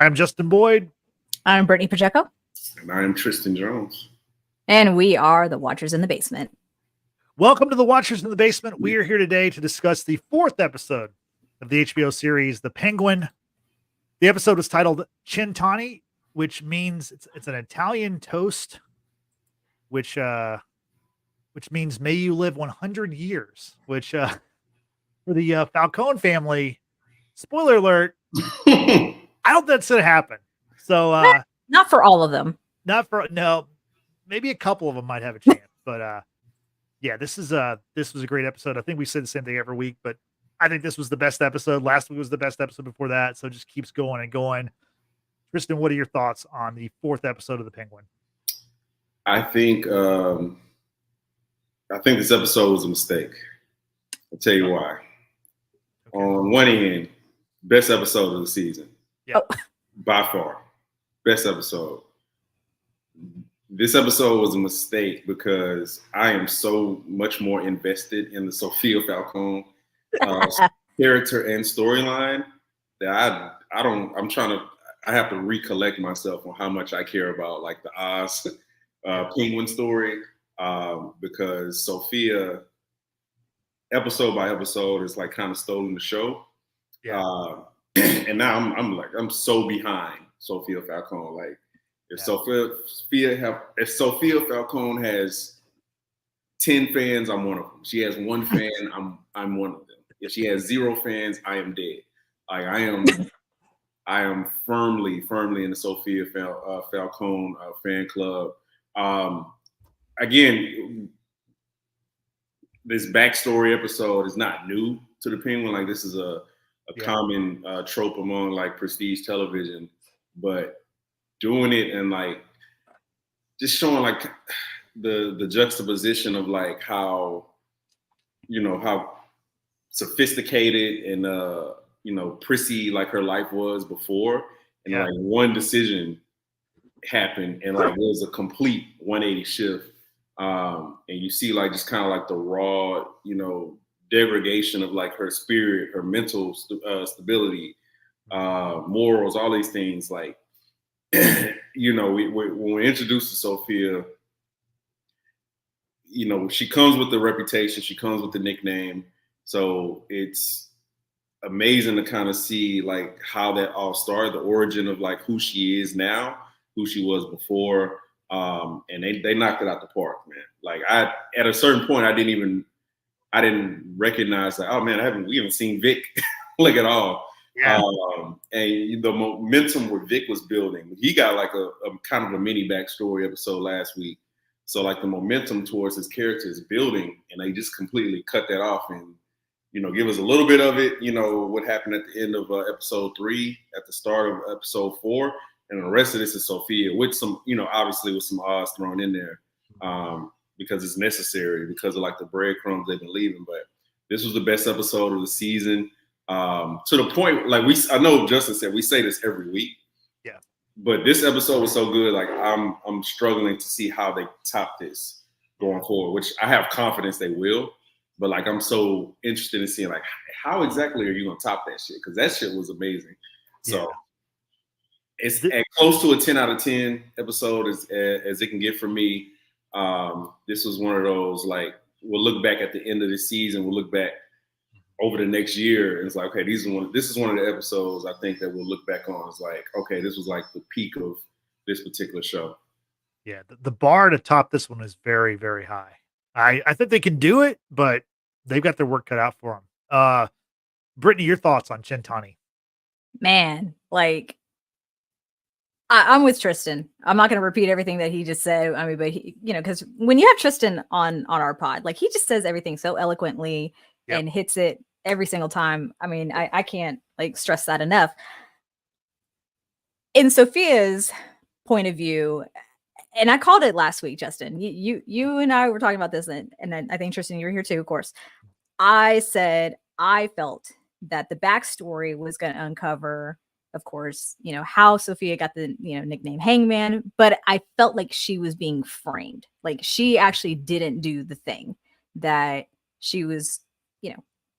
I'm Justin Boyd. I'm Brittany Pacheco. And I am Tristan Jones. And we are the Watchers in the Basement. Welcome to the Watchers in the Basement. We are here today to discuss the 4th episode of the HBO series, The Penguin. The episode is titled Cent'anni, which means it's an Italian toast, which means may you live 100 years, which for the Falcone family, spoiler alert, I don't think that's going to happen. So not for all of them. Maybe a couple of them might have a chance, but yeah, this was a great episode. I think we say the same thing every week, but I think this was the best episode. Last week was the best episode before that, so it just keeps going and going. Cristin, what are your thoughts on the 4th episode of The Penguin? I think this episode was a mistake. I'll tell you why. Okay. On one end, best episode of the season. Yeah. By far. Best episode. This episode was a mistake because I am so much more invested in the Sofia Falcone character and storyline that I have to recollect myself on how much I care about like the Oz Penguin story because Sofia episode by episode is like kind of stolen the show. Yeah. And now I'm so behind Sofia Falcone. Like if Sofia Falcone has 10 fans, I'm one of them. She has one fan, I'm one of them. If she has 0 fans, I am dead. Like I am firmly in the Sofia Falcone fan club. Again, this backstory episode is not new to the Penguin. Like this is a common trope among like prestige television, but doing it and like just showing like the juxtaposition of like how sophisticated and prissy like her life was before, and like one decision happened and like it was a complete 180 shift. And you see like just kind of like the raw, degradation of like her spirit, her mental stability, morals, all these things. Like, when we're introduced to Sofia, she comes with the reputation, she comes with the nickname. So it's amazing to kind of see like how that all started, the origin of like who she is now, who she was before. And they knocked it out the park, man. Like at a certain point, I didn't recognize that. Oh man, we haven't seen Vic like at all. Yeah. And the momentum where Vic was building, he got like a kind of a mini backstory episode last week. So like the momentum towards his character is building, and they just completely cut that off and give us a little bit of it. What happened at the end of episode 3, at the start of episode 4. And the rest of this is Sofia with some, obviously with some odds thrown in there because it's necessary because of like the breadcrumbs they've been leaving. But this was the best episode of the season to the point, like I know Justin said, we say this every week. Yeah. But this episode was so good. Like I'm struggling to see how they top this going forward, which I have confidence they will. But like, I'm so interested in seeing like, how exactly are you going to top that shit? Because that shit was amazing. So. Yeah. It's close to a 10 out of 10 episode as it can get for me. This was one of those, like, we'll look back at the end of the season. We'll look back over the next year. And it's like, okay, this is one of the episodes I think that we'll look back on. It's like, okay, this was like the peak of this particular show. Yeah, the bar to top this one is very, very high. I think they can do it, but they've got their work cut out for them. Brittany, your thoughts on Cent'anni? Man, like, I'm with Tristan. I'm not going to repeat everything that he just said. I mean, but because when you have Tristan on our pod, like he just says everything so eloquently and hits it every single time. I mean, I can't like stress that enough. In Sofia's point of view, and I called it last week, Justin. You and I were talking about this, and I think Tristan, you were here too, of course. I said I felt that the backstory was going to uncover, of course, how Sofia got the, nickname Hangman, but I felt like she was being framed. Like she actually didn't do the thing that she was,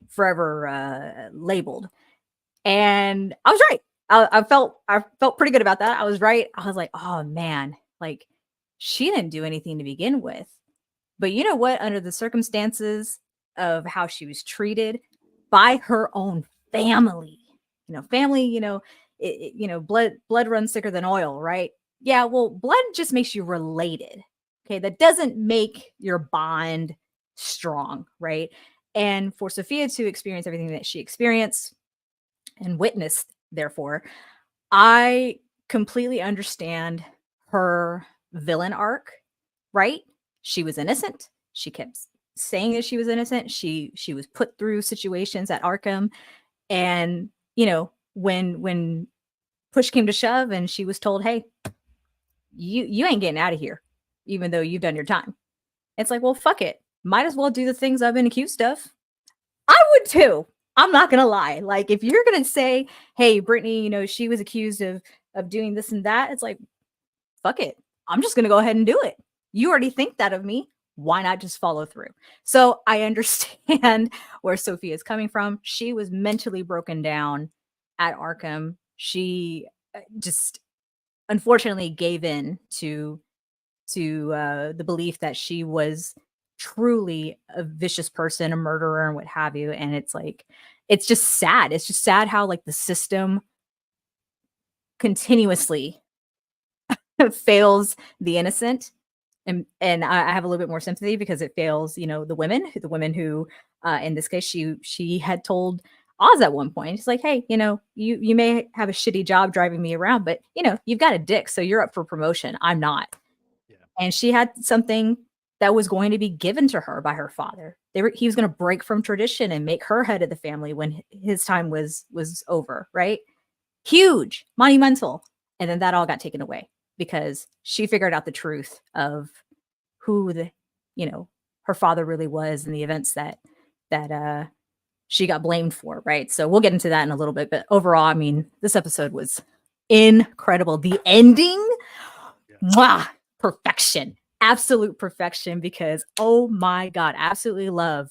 forever labeled. And I was right. I felt pretty good about that. I was right. I was like, oh man, like she didn't do anything to begin with. But you know what? Under the circumstances of how she was treated by her own family, family, blood runs thicker than oil, right? Yeah, well, blood just makes you related. Okay, that doesn't make your bond strong, right? And for Sofia to experience everything that she experienced and witnessed, therefore, I completely understand her villain arc, right? She was innocent. She kept saying that she was innocent. She was put through situations at Arkham, and when push came to shove, and she was told, "Hey, you ain't getting out of here, even though you've done your time." It's like, well, fuck it. Might as well do the things I've been accused of. I would too. I'm not gonna lie. Like, if you're gonna say, "Hey, Brittany, she was accused of doing this and that," it's like, fuck it. I'm just gonna go ahead and do it. You already think that of me. Why not just follow through? So I understand where Sophia is coming from. She was mentally broken down at Arkham. She just unfortunately gave in to the belief that she was truly a vicious person, a murderer, and what have you. And it's like, it's just sad. It's just sad how like the system continuously fails the innocent. And I have a little bit more sympathy because it fails, the women who, in this case, she had told Oz at one point, it's like, hey, you may have a shitty job driving me around, but you've got a dick, so you're up for promotion. I'm not. Yeah. And she had something that was going to be given to her by her father. He was going to break from tradition and make her head of the family when his time was over, right? Huge, monumental. And then that all got taken away because she figured out the truth of who her father really was and the events that she got blamed for, right? So we'll get into that in a little bit. But overall, I mean, this episode was incredible. The ending, mwah, perfection, absolute perfection, because oh my God, absolutely love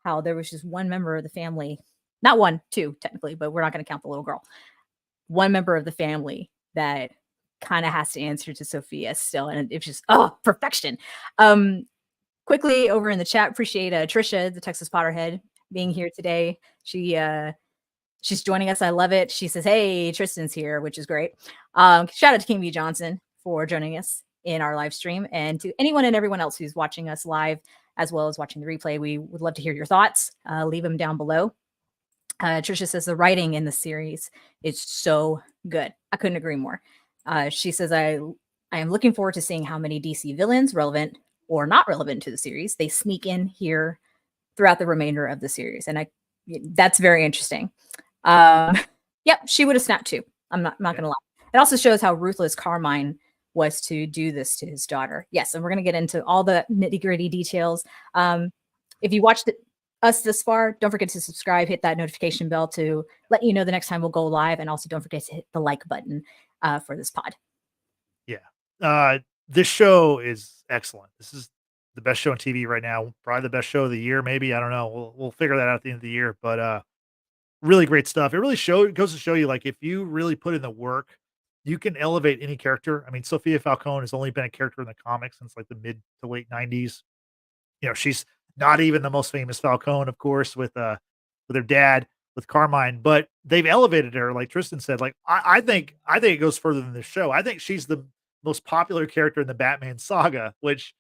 how there was just one member of the family, not one, two technically, but we're not going to count the little girl. One member of the family that kind of has to answer to Sofia still. And it's just, perfection. Quickly over in the chat, appreciate Trisha, the Texas Potterhead, being here today. She's joining us. I love it. She says, hey, Tristan's here, which is great. Shout out to King V Johnson for joining us in our live stream, and to anyone and everyone else who's watching us live as well as watching the replay. We would love to hear your thoughts. Leave them down below. Trisha says the writing in the series is so good. I couldn't agree more. She says, I am looking forward to seeing how many DC villains, relevant or not relevant to the series, they sneak in here throughout the remainder of the series. And that's very interesting. Yep, she would have snapped too. I'm not gonna lie. It also shows how ruthless Carmine was to do this to his daughter. Yes, and we're gonna get into all the nitty-gritty details. If you watched us this far, don't forget to subscribe, hit that notification bell to let you know the next time we'll go live, and also don't forget to hit the like button for this pod. Yeah, this show is excellent. This is the best show on TV right now, probably the best show of the year, maybe. I don't know. We'll figure that out at the end of the year, but really great stuff. It really goes to show you, like, if you really put in the work, you can elevate any character. I mean, Sofia Falcone has only been a character in the comics since like the mid to late 90s. She's not even the most famous Falcone, of course, with her dad, with Carmine, but they've elevated her. Like Tristan said, like, I think it goes further than this show. I think she's the most popular character in the Batman saga, which,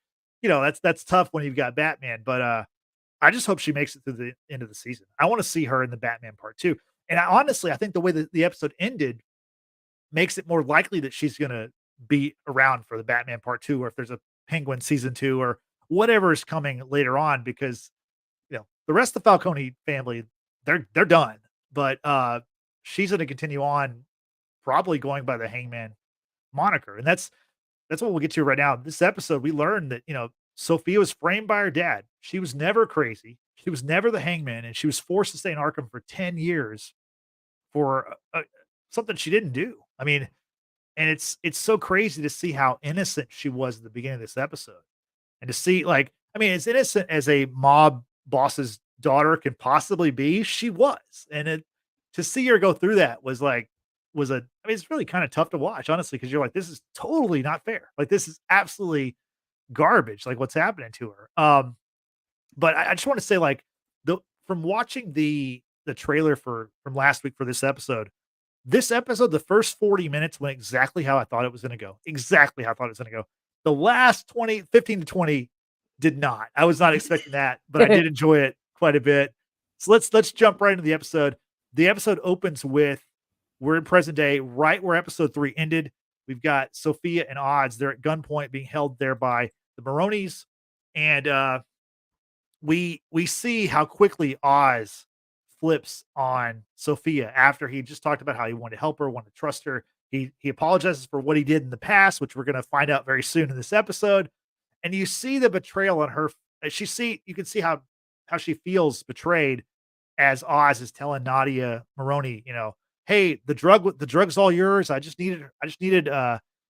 that's tough when you've got Batman, but I just hope she makes it to the end of the season. I want to see her in the Batman part 2. And honestly, I think the way that the episode ended makes it more likely that she's going to be around for the Batman part 2, or if there's a Penguin season 2 or whatever is coming later on, because the rest of the Falcone family, they're done, but she's going to continue on, probably going by the Hangman moniker. And that's what we'll get to right now. This episode, we learned that, Sofia was framed by her dad. She was never crazy. She was never the Hangman, and she was forced to stay in Arkham for 10 years for something she didn't do. I mean, and it's so crazy to see how innocent she was at the beginning of this episode, and to see, like, I mean, as innocent as a mob boss's daughter can possibly be, she was, and to see her go through that was was it's really kind of tough to watch, honestly, because you're like, this is totally not fair. Like, this is absolutely garbage, like what's happening to her. But I just want to say, like, from watching the trailer from last week for this episode, the first 40 minutes went exactly how I thought it was gonna go. Exactly how I thought it was gonna go. The last 15 to 20 did not. I was not expecting that, but I did enjoy it quite a bit. So let's jump right into the episode. The episode opens with we're in present day, right where episode 3 ended. We've got Sofia and Oz. They're at gunpoint being held there by the Maronis. And we see how quickly Oz flips on Sofia after he just talked about how he wanted to help her, wanted to trust her. He apologizes for what he did in the past, which we're going to find out very soon in this episode. And you see the betrayal on her. You can see how she feels betrayed as Oz is telling Nadia Maroni, hey, the drug's all yours. I just needed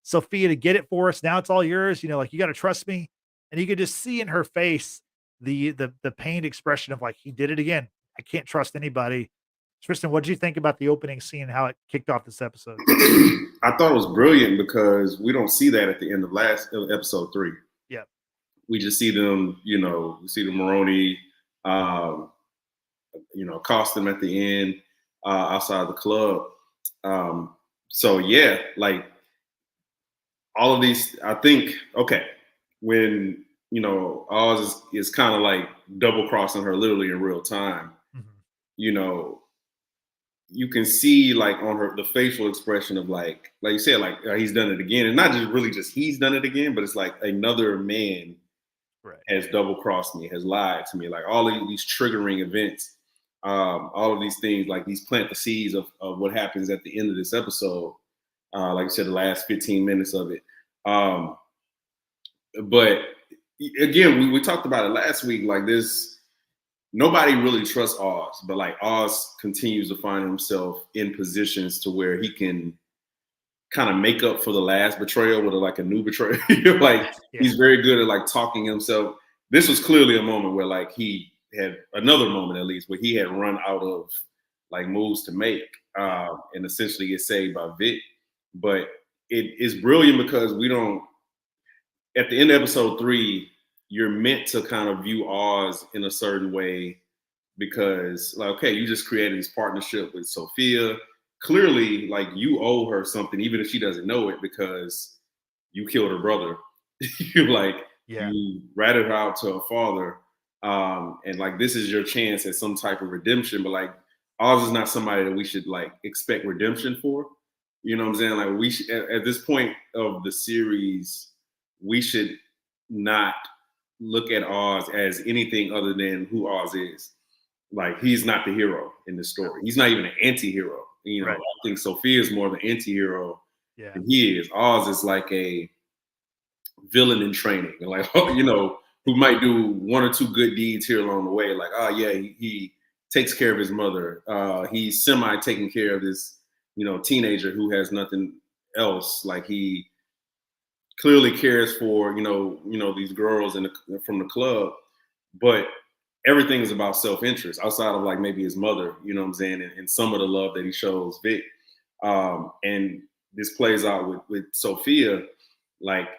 Sofia to get it for us. Now it's all yours. Like, you got to trust me. And you could just see in her face the pained expression of, like, he did it again. I can't trust anybody. Cristin, what did you think about the opening scene and how it kicked off this episode? I thought it was brilliant because we don't see that at the end of episode 3. Yeah. We just see them, we see the Maroni, accost them at the end outside the club. So yeah, like, all of these, I think, okay, when, Oz is kind of like double crossing her literally in real time. Mm-hmm. You can see, like, on the facial expression of, like you said, like, he's done it again. And not just he's done it again, but it's like another man has double crossed me, has lied to me. Like, all of these triggering events, all of these things, like, these plant the seeds of what happens at the end of this episode. Like you said, the last 15 minutes of it. But again, we talked about it last week. Like, nobody really trusts Oz, but, like, Oz continues to find himself in positions to where he can kind of make up for the last betrayal with a new betrayal. Like, he's very good at, like, talking himself. This was clearly a moment where, like, he had another moment, at least, where he had run out of, like, moves to make and essentially get saved by Vic. But it is brilliant because at the end of episode 3, you're meant to kind of view Oz in a certain way because, like, okay, you just created this partnership with Sofia. Clearly, like, you owe her something, even if she doesn't know it, because you killed her brother. You ratted her out to her father. And, like, this is your chance at some type of redemption. But, like, Oz is not somebody that we should, like, expect redemption for. You know what I'm saying? Like, we should, at this point of the series, we should not look at Oz as anything other than who Oz is. Like, he's not the hero in the story. He's not even an anti-hero. I think Sofia is more of an anti-hero than he is. Oz is like a villain in training, like, who might do one or two good deeds here along the way. Like, he takes care of his mother. He's semi taking care of this, teenager who has nothing else. Like, he clearly cares for, these girls from the club, but everything is about self-interest outside of, like, maybe his mother, you know what I'm saying? And some of the love that he shows Vic. And this plays out with Sofia. Like,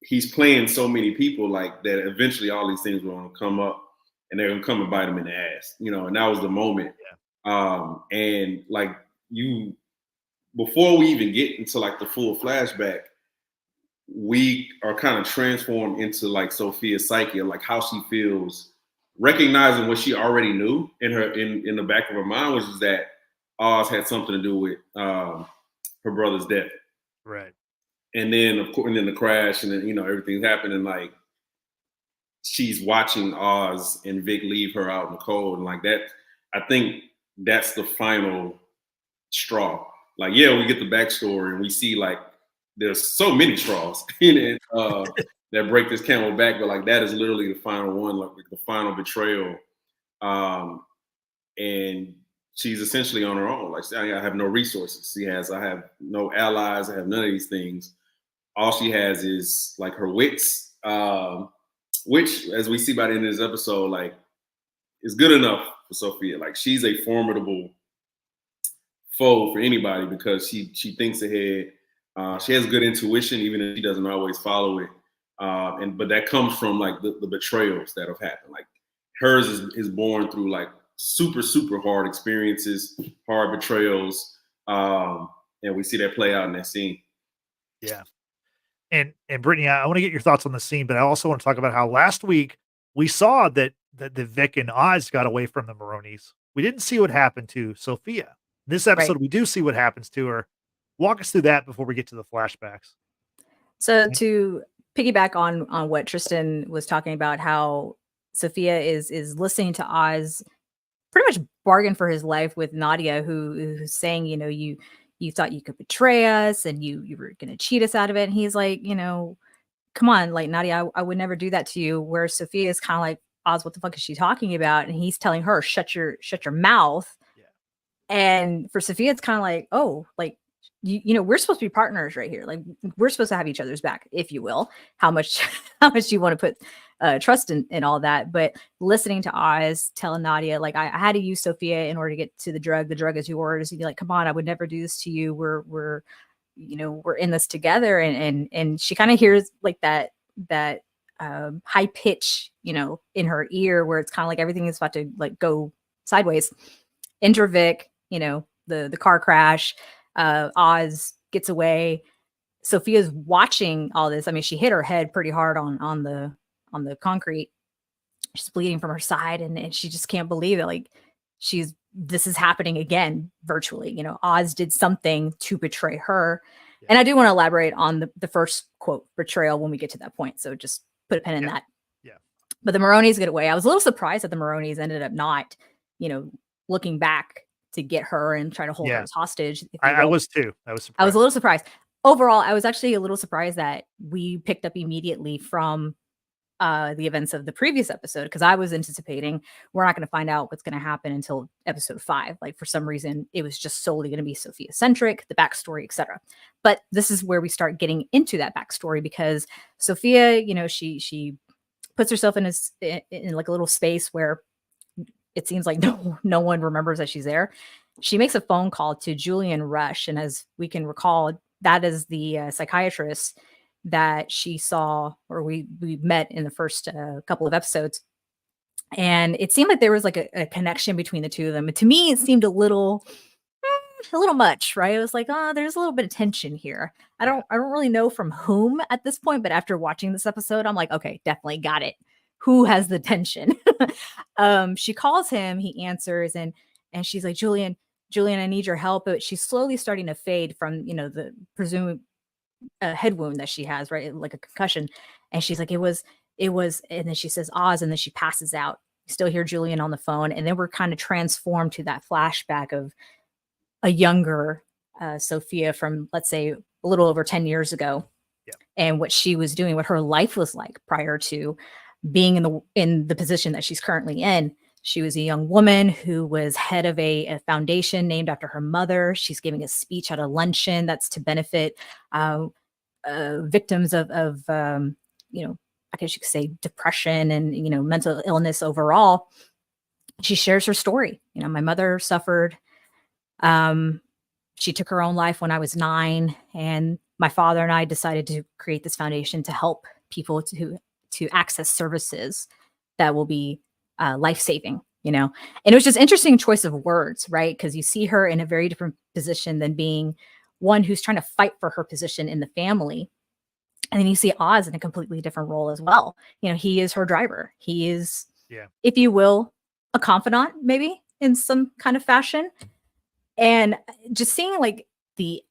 he's playing so many people, like, that eventually all these things are going to come up and they're going to come and bite him in the ass, and that was the moment. And, like, before we even get into, like, the full flashback, we are kind of transformed into, like, Sofia's psyche, of, like, how she feels, recognizing what she already knew in the back of her mind, which is that Oz had something to do with her brother's death. Right. And then, of course, and then the crash, and then, everything's happening. Like, she's watching Oz and Vic leave her out in the cold, and, like, that, I think that's the final straw. Like, we get the backstory and we see, like, there's so many straws in it that break this camel back, but, like, that is literally the final one, like the final betrayal. And she's essentially on her own. Like, I have no resources. I have no allies. I have none of these things. All she has is, like, her wits, which, as we see by the end of this episode, like, is good enough for Sofia. Like, she's a formidable foe for anybody because she thinks ahead. She has good intuition, even if she doesn't always follow it. But that comes from like the betrayals that have happened. Like hers is born through like super, super hard experiences, hard betrayals. And we see that play out in that scene. Yeah. And Brittany, I want to get your thoughts on the scene, but I also want to talk about how last week we saw that the Vic and Oz got away from the Maronis. We didn't see what happened to Sofia. This episode, we do see what happens to her. Walk us through that before we get to the flashbacks. So to piggyback on what Tristan was talking about, how Sofia is listening to Oz pretty much bargain for his life with Nadia, who's saying, you thought you could betray us and you were going to cheat us out of it. And he's like, come on, like Nadia, I would never do that to you. Where Sofia is kind of like, Oz, what the fuck is she talking about? And he's telling her, shut your mouth. Yeah. And for Sofia, it's kind of like, oh, like, we're supposed to be partners right here. Like we're supposed to have each other's back, if you will. How much you want to put trust in all that. But listening to Oz telling Nadia, like, I had to use Sofia in order to get to the drug. The drug is yours. And you're like, come on, I would never do this to you. We're in this together. And she kind of hears like that high pitch, in her ear, where it's kind of like everything is about to like go sideways. Enter Vic, the car crash. Oz gets away. Sophia's watching all this. I mean, she hit her head pretty hard on the concrete. She's bleeding from her side, and she just can't believe it. Like this is happening again virtually. Oz did something to betray her. Yeah. And I do want to elaborate on the first quote betrayal when we get to that point. So just put a pin in that. Yeah. But the Maronis get away. I was a little surprised that the Maronis ended up not, looking back to get her and try to hold her as hostage. I was too. I was surprised. I was a little surprised. Overall, I was actually a little surprised that we picked up immediately from the events of the previous episode, because I was anticipating we're not going to find out what's going to happen until episode 5. Like for some reason, it was just solely going to be Sofia centric, the backstory, etc. But this is where we start getting into that backstory, because Sofia, she puts herself in like a little space where it seems like no one remembers that she's there. She makes a phone call to Julian Rush. And as we can recall, that is the psychiatrist that she saw, or we met in the first couple of episodes. And it seemed like there was like a connection between the two of them. And to me, it seemed a little much, right? It was like, there's a little bit of tension here. I don't really know from whom at this point, but after watching this episode, I'm like, okay, definitely got it. Who has the tension? She calls him, he answers, and she's like, Julian, I need your help. But she's slowly starting to fade from, the presumed head wound that she has, right? Like a concussion. And she's like, it was, and then she says Oz, and then she passes out. You still hear Julian on the phone. And then we're kind of transformed to that flashback of a younger Sofia from, let's say, a little over 10 years ago. Yeah. And what she was doing, what her life was like prior to being in the position that she's currently in. She was a young woman who was head of a foundation named after her mother. She's giving a speech at a luncheon that's to benefit victims of I guess you could say depression and, mental illness overall. She shares her story. My mother suffered. She took her own life when I was 9, and my father and I decided to create this foundation to help people to access services that will be life-saving, and it was just interesting choice of words, right? Because you see her in a very different position than being one who's trying to fight for her position in the family. And then you see Oz in a completely different role as well. He is her driver. He is, if you will, a confidant, maybe in some kind of fashion. And just seeing like the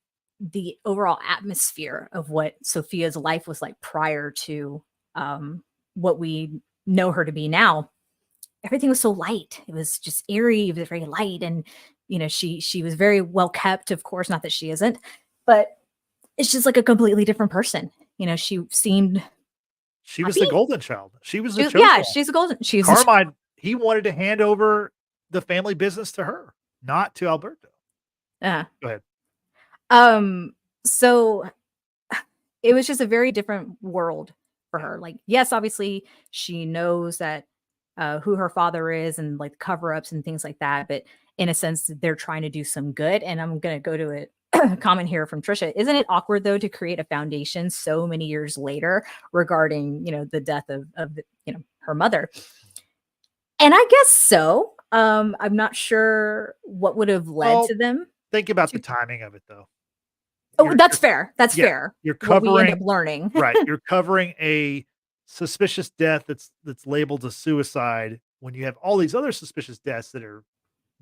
overall atmosphere of what Sofia's life was like prior to what we know her to be now, everything was so light. It was just eerie. It was very light. And, she was very well kept, of course, not that she isn't, but it's just like a completely different person. She seemed. She was the golden child. She was the chosen one. She's a golden. She's Carmine. He wanted to hand over the family business to her, not to Alberto. Go ahead. So it was just a very different world for her. Like, yes, obviously she knows that who her father is and like cover-ups and things like that, but in a sense, they're trying to do some good. And I'm going to go to a comment here from Trisha. Isn't it awkward, though, to create a foundation so many years later regarding, the death of her mother? And I guess so. I'm not sure what would have led to them. Think about the timing of it, though. Oh, that's fair. That's fair. You're what we end covering up learning. right. You're covering a suspicious death that's labeled a suicide when you have all these other suspicious deaths that are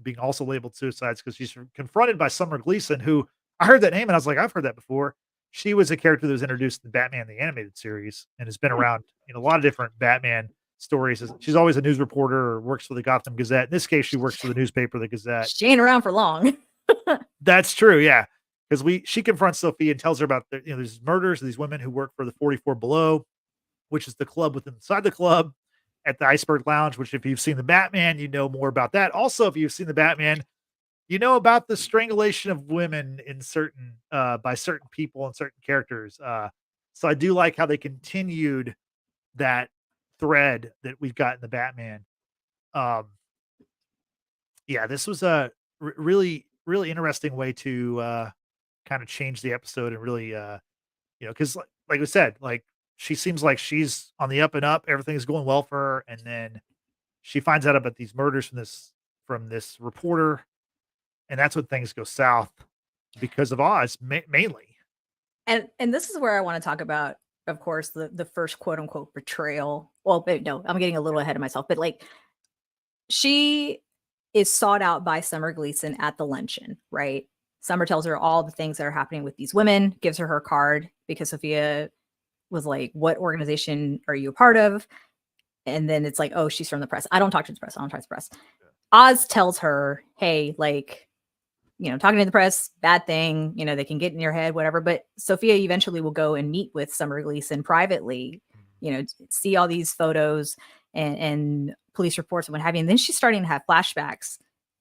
being also labeled suicides, because she's confronted by Summer Gleason, who I heard that name and I was like, I've heard that before. She was a character that was introduced in Batman the Animated Series and has been around in a lot of different Batman stories. She's always a news reporter or works for the Gotham Gazette. In this case, she works for the newspaper, the Gazette. She ain't around for long. That's true, yeah. Because she confronts Sofia and tells her about these murders of these women who work for the 44 Below, which is the club inside the club at the Iceberg Lounge, which if you've seen the Batman, you know more about that. Also, if you've seen the Batman, you know about the strangulation of women in certain by certain people and certain characters. So I do like how they continued that thread that we've got in the Batman. Yeah, this was a really, really interesting way to kind of change the episode and really, because like we said, like she seems like she's on the up and up. Everything's going well for her, and then she finds out about these murders from this reporter, and that's when things go south because of Oz mainly. And this is where I want to talk about, of course, the first quote unquote betrayal. Well, no, I'm getting a little ahead of myself, but like she is sought out by Summer Gleason at the luncheon, right? Summer tells her all the things that are happening with these women, gives her card because Sofia was like, what organization are you a part of? And then it's like, oh, she's from the press. I don't talk to the press. I don't talk to the press. Oz tells her, hey, like, talking to the press, bad thing, they can get in your head, whatever. But Sofia eventually will go and meet with Summer Gleason privately, see all these photos and police reports and what have you. And then she's starting to have flashbacks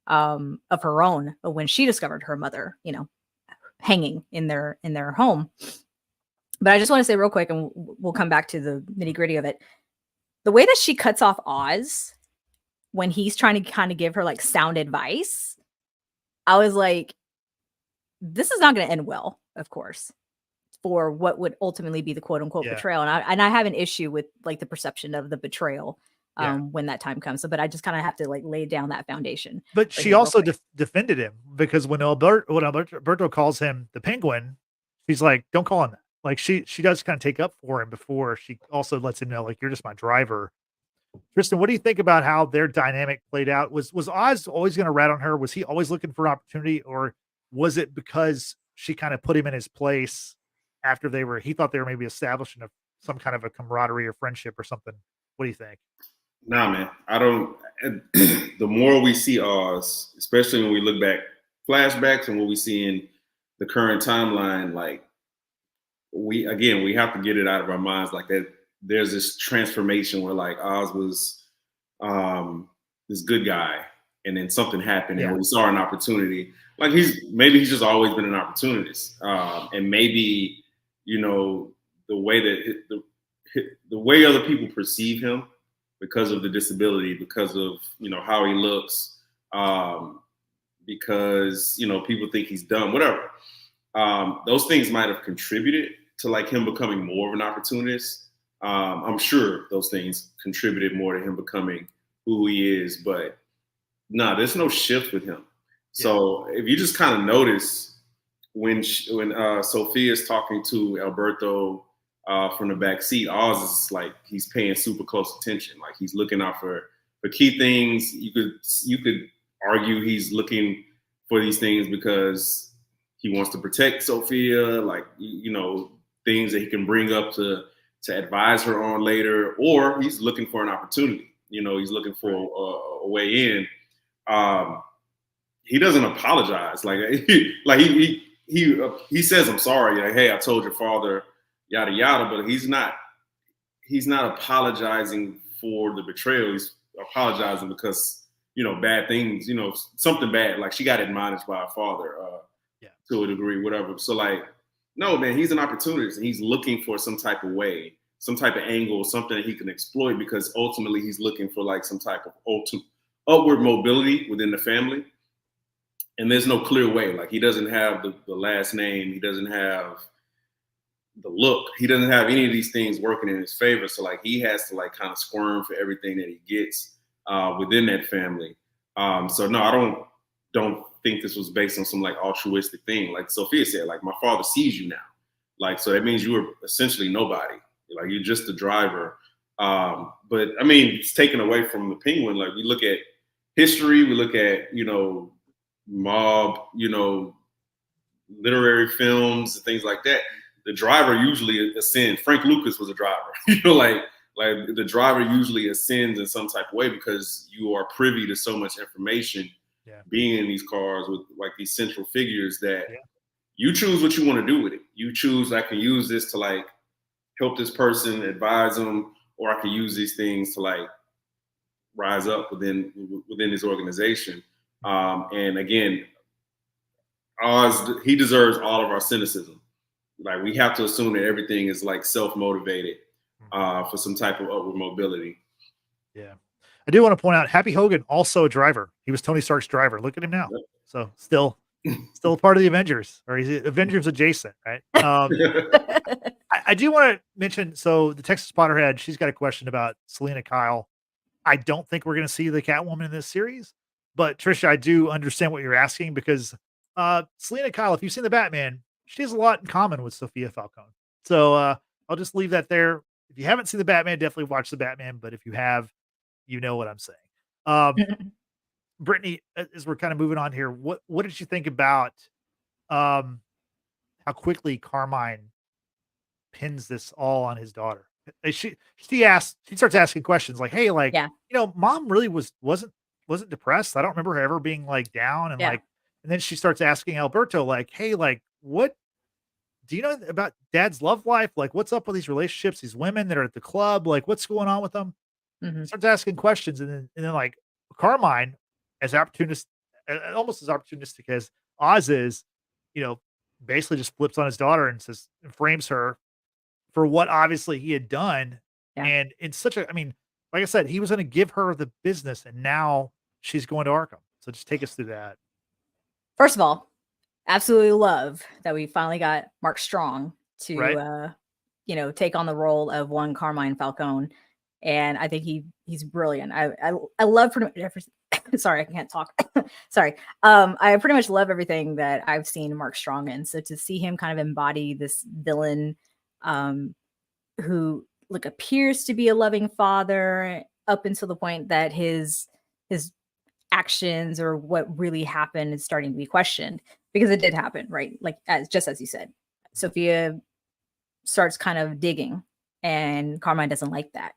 of her own of when she discovered her mother, hanging in their home. But I just want to say real quick, and we'll come back to the nitty gritty of it. The way that she cuts off Oz when he's trying to kind of give her like sound advice, I was like, this is not going to end well, of course, for what would ultimately be the quote unquote betrayal. And I have an issue with like the perception of the betrayal when that time comes. So, but I just kind of have to like lay down that foundation. But she also defended him because when Alberto calls him the Penguin, she's like, don't call him that. Like she does kind of take up for him before she also lets him know, like, you're just my driver. Tristan, what do you think about how their dynamic played out? Was Oz always going to rat on her? Was he always looking for an opportunity, or was it because she kind of put him in his place after he thought they were maybe establishing some kind of a camaraderie or friendship or something? What do you think? Nah, man, I don't. The more we see Oz, especially when we look back flashbacks and what we see in the current timeline, like we have to get it out of our minds like that. There's this transformation where like Oz was this good guy, and then something happened, and we saw an opportunity. Like he's just always been an opportunist, and maybe the way that the way other people perceive him because of the disability, because of how he looks, because people think he's dumb, whatever. Those things might have contributed to like him becoming more of an opportunist. I'm sure those things contributed more to him becoming who he is, but there's no shift with him. Yeah. So if you just kind of notice when Sofia is talking to Alberto from the back seat, Oz is like he's paying super close attention, like he's looking out for key things. You could argue he's looking for these things because he wants to protect Sofia, like things that he can bring up to advise her on later, or he's looking for an opportunity. He's looking for a way in. He doesn't apologize. Like he says, "I'm sorry." Like, hey, I told your father, yada yada. But he's not apologizing for the betrayal. He's apologizing because bad things. Something bad. Like she got admonished by her father to a degree, whatever. So like. No, man, he's an opportunist, and he's looking for some type of way, some type of angle, something that he can exploit, because ultimately he's looking for like some type of upward mobility within the family. And there's no clear way. Like, he doesn't have the last name. He doesn't have the look. He doesn't have any of these things working in his favor. So like, he has to like kind of squirm for everything that he gets within that family. So no, I don't think this was based on some like altruistic thing. Like Sofia said, like, my father sees you now. Like, so that means you were essentially nobody. Like, you're just the driver. But I mean, it's taken away from the Penguin. Like, we look at history, we look at, mob, literary films and things like that. The driver usually ascends. Frank Lucas was a driver. Like the driver usually ascends in some type of way because you are privy to so much information being in these cars with like these central figures that you choose what you want to do with it. You choose, I can use this to like help this person, advise them, or I can use these things to like rise up within this organization. And again, Oz, he deserves all of our cynicism. Like, we have to assume that everything is like self-motivated for some type of upward mobility. Yeah. I do want to point out Happy Hogan, also a driver. He was Tony Stark's driver. Look at him now. So still part of the Avengers, or he's Avengers adjacent, right? I do want to mention, so the Texas Potterhead, she's got a question about Selena Kyle. I don't think we're going to see the Catwoman in this series, but Trisha, I do understand what you're asking, because Selena Kyle, if you've seen the Batman, she has a lot in common with Sofia Falcone. So I'll just leave that there. If you haven't seen the Batman, definitely watch the Batman. But if you have, you know what I'm saying. Brittany, as we're kind of moving on here, what did you think about how quickly Carmine pins this all on his daughter? She starts asking questions like, "Hey, like, Mom really wasn't depressed. I don't remember her ever being like down." And like, and then she starts asking Alberto, like, "Hey, like, what do you know about Dad's love life? Like, what's up with these relationships? These women that are at the club, like, what's going on with them?" Starts asking questions, and then like Carmine, as almost as opportunistic as Oz is, basically just flips on his daughter and frames her for what obviously he had done. And in such a, I mean, like I said, he was going to give her the business, and now she's going to Arkham. So just take us through that. First of all, absolutely love that we finally got Mark Strong to, take on the role of one Carmine Falcone. And I think he's brilliant. I love pretty much everything. Sorry, I can't talk. Sorry. I pretty much love everything that I've seen Mark Strong in. So to see him kind of embody this villain, who appears to be a loving father up until the point that his actions or what really happened is starting to be questioned, because it did happen, right? Like, as you said, Sofia starts kind of digging, and Carmine doesn't like that.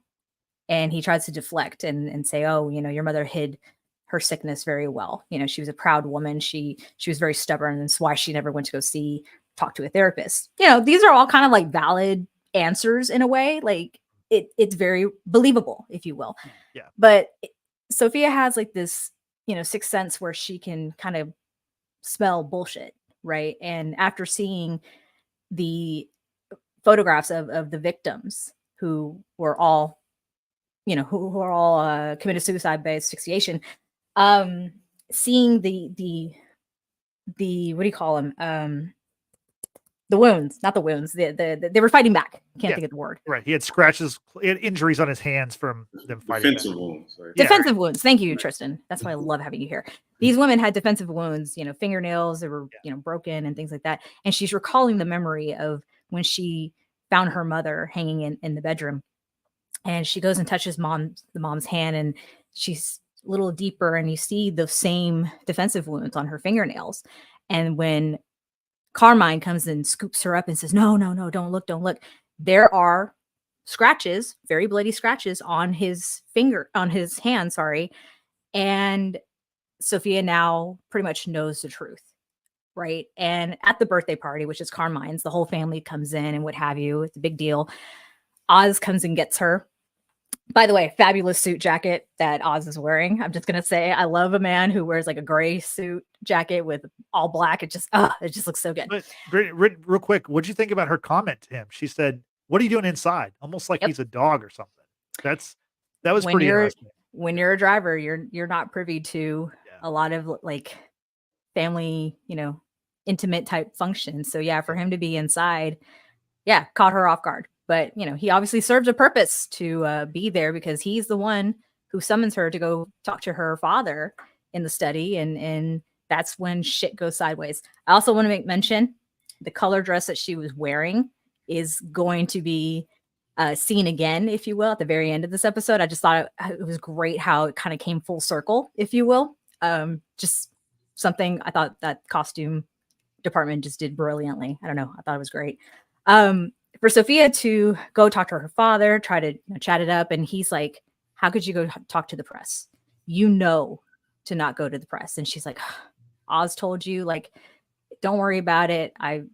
And he tries to deflect and say, "Oh, your mother hid her sickness very well. She was a proud woman. She was very stubborn. And that's why she never went to go talk to a therapist." These are all kind of like valid answers in a way. Like, it's very believable, if you will. Yeah. But Sofia has like this, sixth sense where she can kind of smell bullshit, right? And after seeing the photographs of the victims who were all who are all committed suicide by asphyxiation, seeing the what do you call them? The wounds, not the wounds. They were fighting back. Can't think of the word. Right. He had scratches, he had injuries on his hands from them fighting. Defensive wounds. Right? Defensive wounds. Thank you, Tristan. That's why I love having you here. These women had defensive wounds, fingernails that were, broken and things like that. And she's recalling the memory of when she found her mother hanging in the bedroom. And she goes and touches the mom's hand, and she's a little deeper, and you see the same defensive wounds on her fingernails. And when Carmine comes and scoops her up and says, "No, don't look. There are scratches, very bloody scratches on his hand, sorry. And Sofia now pretty much knows the truth, right? And at the birthday party, which is Carmine's, the whole family comes in and what have you. It's a big deal. Oz comes and gets her. By the way, fabulous suit jacket that Oz is wearing. I'm just going to say, I love a man who wears like a gray suit jacket with all black. It just looks so good. But real quick, what'd you think about her comment to him? She said, "What are you doing inside?" Almost like he's a dog or something. That was pretty interesting. When you're a driver, you're not privy to a lot of like family, intimate type function. So yeah, for him to be inside, yeah, caught her off guard. But he obviously serves a purpose to be there, because he's the one who summons her to go talk to her father in the study, and that's when shit goes sideways. I also want to make mention the color dress that she was wearing is going to be seen again, if you will, at the very end of this episode. I just thought it was great how it kind of came full circle, if you will. Just something I thought that costume department just did brilliantly. I don't know. I thought it was great. For Sofia to go talk to her father, try to chat it up, and he's like, how could you go talk to the press? To not go to the press. And she's like, Oz told you, like, don't worry about it. I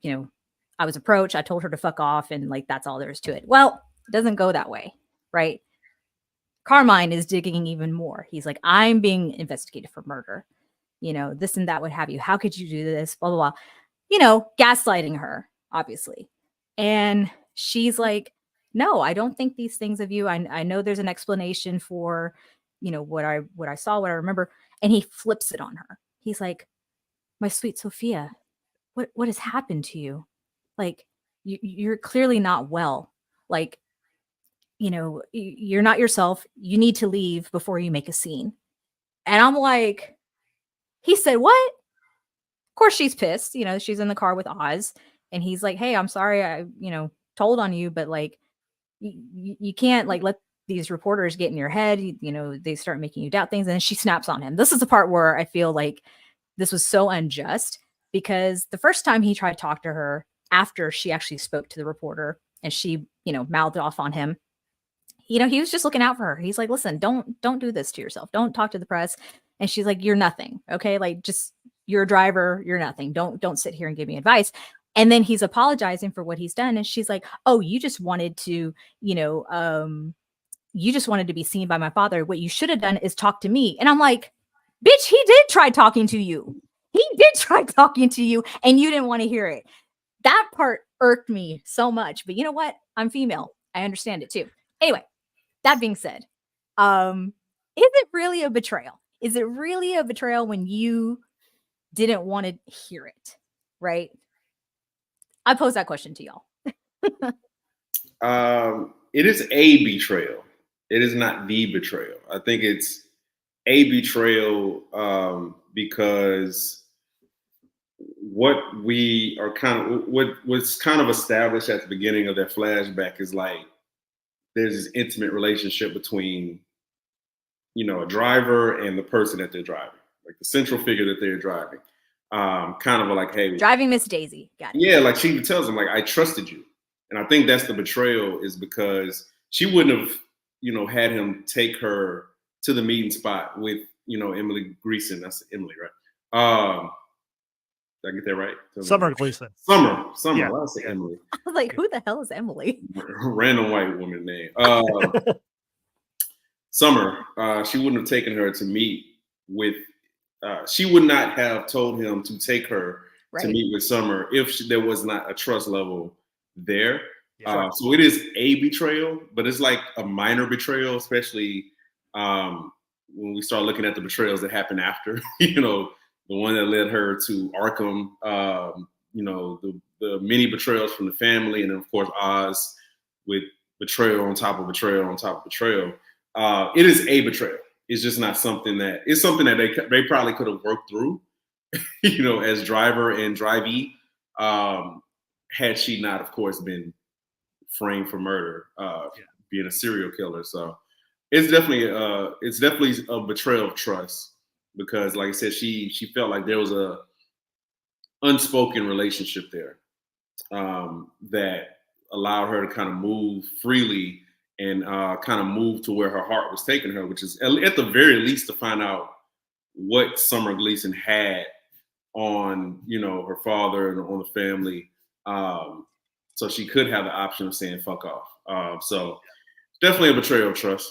was approached. I told her to fuck off, and like, that's all there is to it. Well, it doesn't go that way, right? Carmine is digging even more. He's like, I'm being investigated for murder, this and that, what have you. How could you do this? Blah, blah, blah. Gaslighting her, obviously. And she's like, no, I don't think these things of you. I know there's an explanation for, what I saw, what I remember. And he flips it on her. He's like, my sweet Sofia, what has happened to you? Like, you're clearly not well. Like, you're not yourself. You need to leave before you make a scene. And I'm like, he said, what? Of course she's pissed. She's in the car with Oz, and he's like, hey, I'm sorry I, told on you, but like, you can't like let these reporters get in your head. They start making you doubt things. And then she snaps on him. This is the part where I feel like this was so unjust, because the first time he tried to talk to her after she actually spoke to the reporter and she, mouthed off on him, he was just looking out for her. He's like, listen, don't do this to yourself. Don't talk to the press. And she's like, you're nothing. Okay. Like, just, you're a driver. You're nothing. Don't sit here and give me advice. And then he's apologizing for what he's done. And she's like, oh, you just wanted to, be seen by my father. What you should have done is talk to me. And I'm like, bitch, he did try talking to you. He did try talking to you, and you didn't want to hear it. That part irked me so much. But you know what? I'm female. I understand it too. Anyway, that being said, is it really a betrayal? Is it really a betrayal when you didn't want to hear it? Right? I pose that question to y'all. It is a betrayal. It is not the betrayal. I think it's a betrayal because what we are what's kind of established at the beginning of that flashback is like there's this intimate relationship between a driver and the person that they're driving, like the central figure that they're driving. Kind of like, hey, driving Miss Daisy. Got it. Yeah, like she tells him, like, I trusted you. And I think that's the betrayal, is because she wouldn't have, had him take her to the meeting spot with, Emily Gleason. That's Emily, right? Did I get that right? Summer Gleason. Summer. Yeah. I say Emily. I was like, who the hell is Emily? Random white woman name. Summer. She wouldn't have taken her to meet with. She would not have told him to take her to meet with Summer if there was not a trust level there. Yeah. So it is a betrayal, but it's like a minor betrayal, especially when we start looking at the betrayals that happen after. The one that led her to Arkham. The many betrayals from the family, and then of course Oz with betrayal on top of betrayal on top of betrayal. It is a betrayal. It's just not something that they probably could have worked through, as driver and drivee, had she not, of course, been framed for murder, being a serial killer. So it's definitely a betrayal of trust, because, like I said, she felt like there was a unspoken relationship there that allowed her to kind of move freely and kind of move to where her heart was taking her, which is at the very least to find out what Summer Gleason had on, her father and on the family. So she could have the option of saying, fuck off. So definitely a betrayal of trust.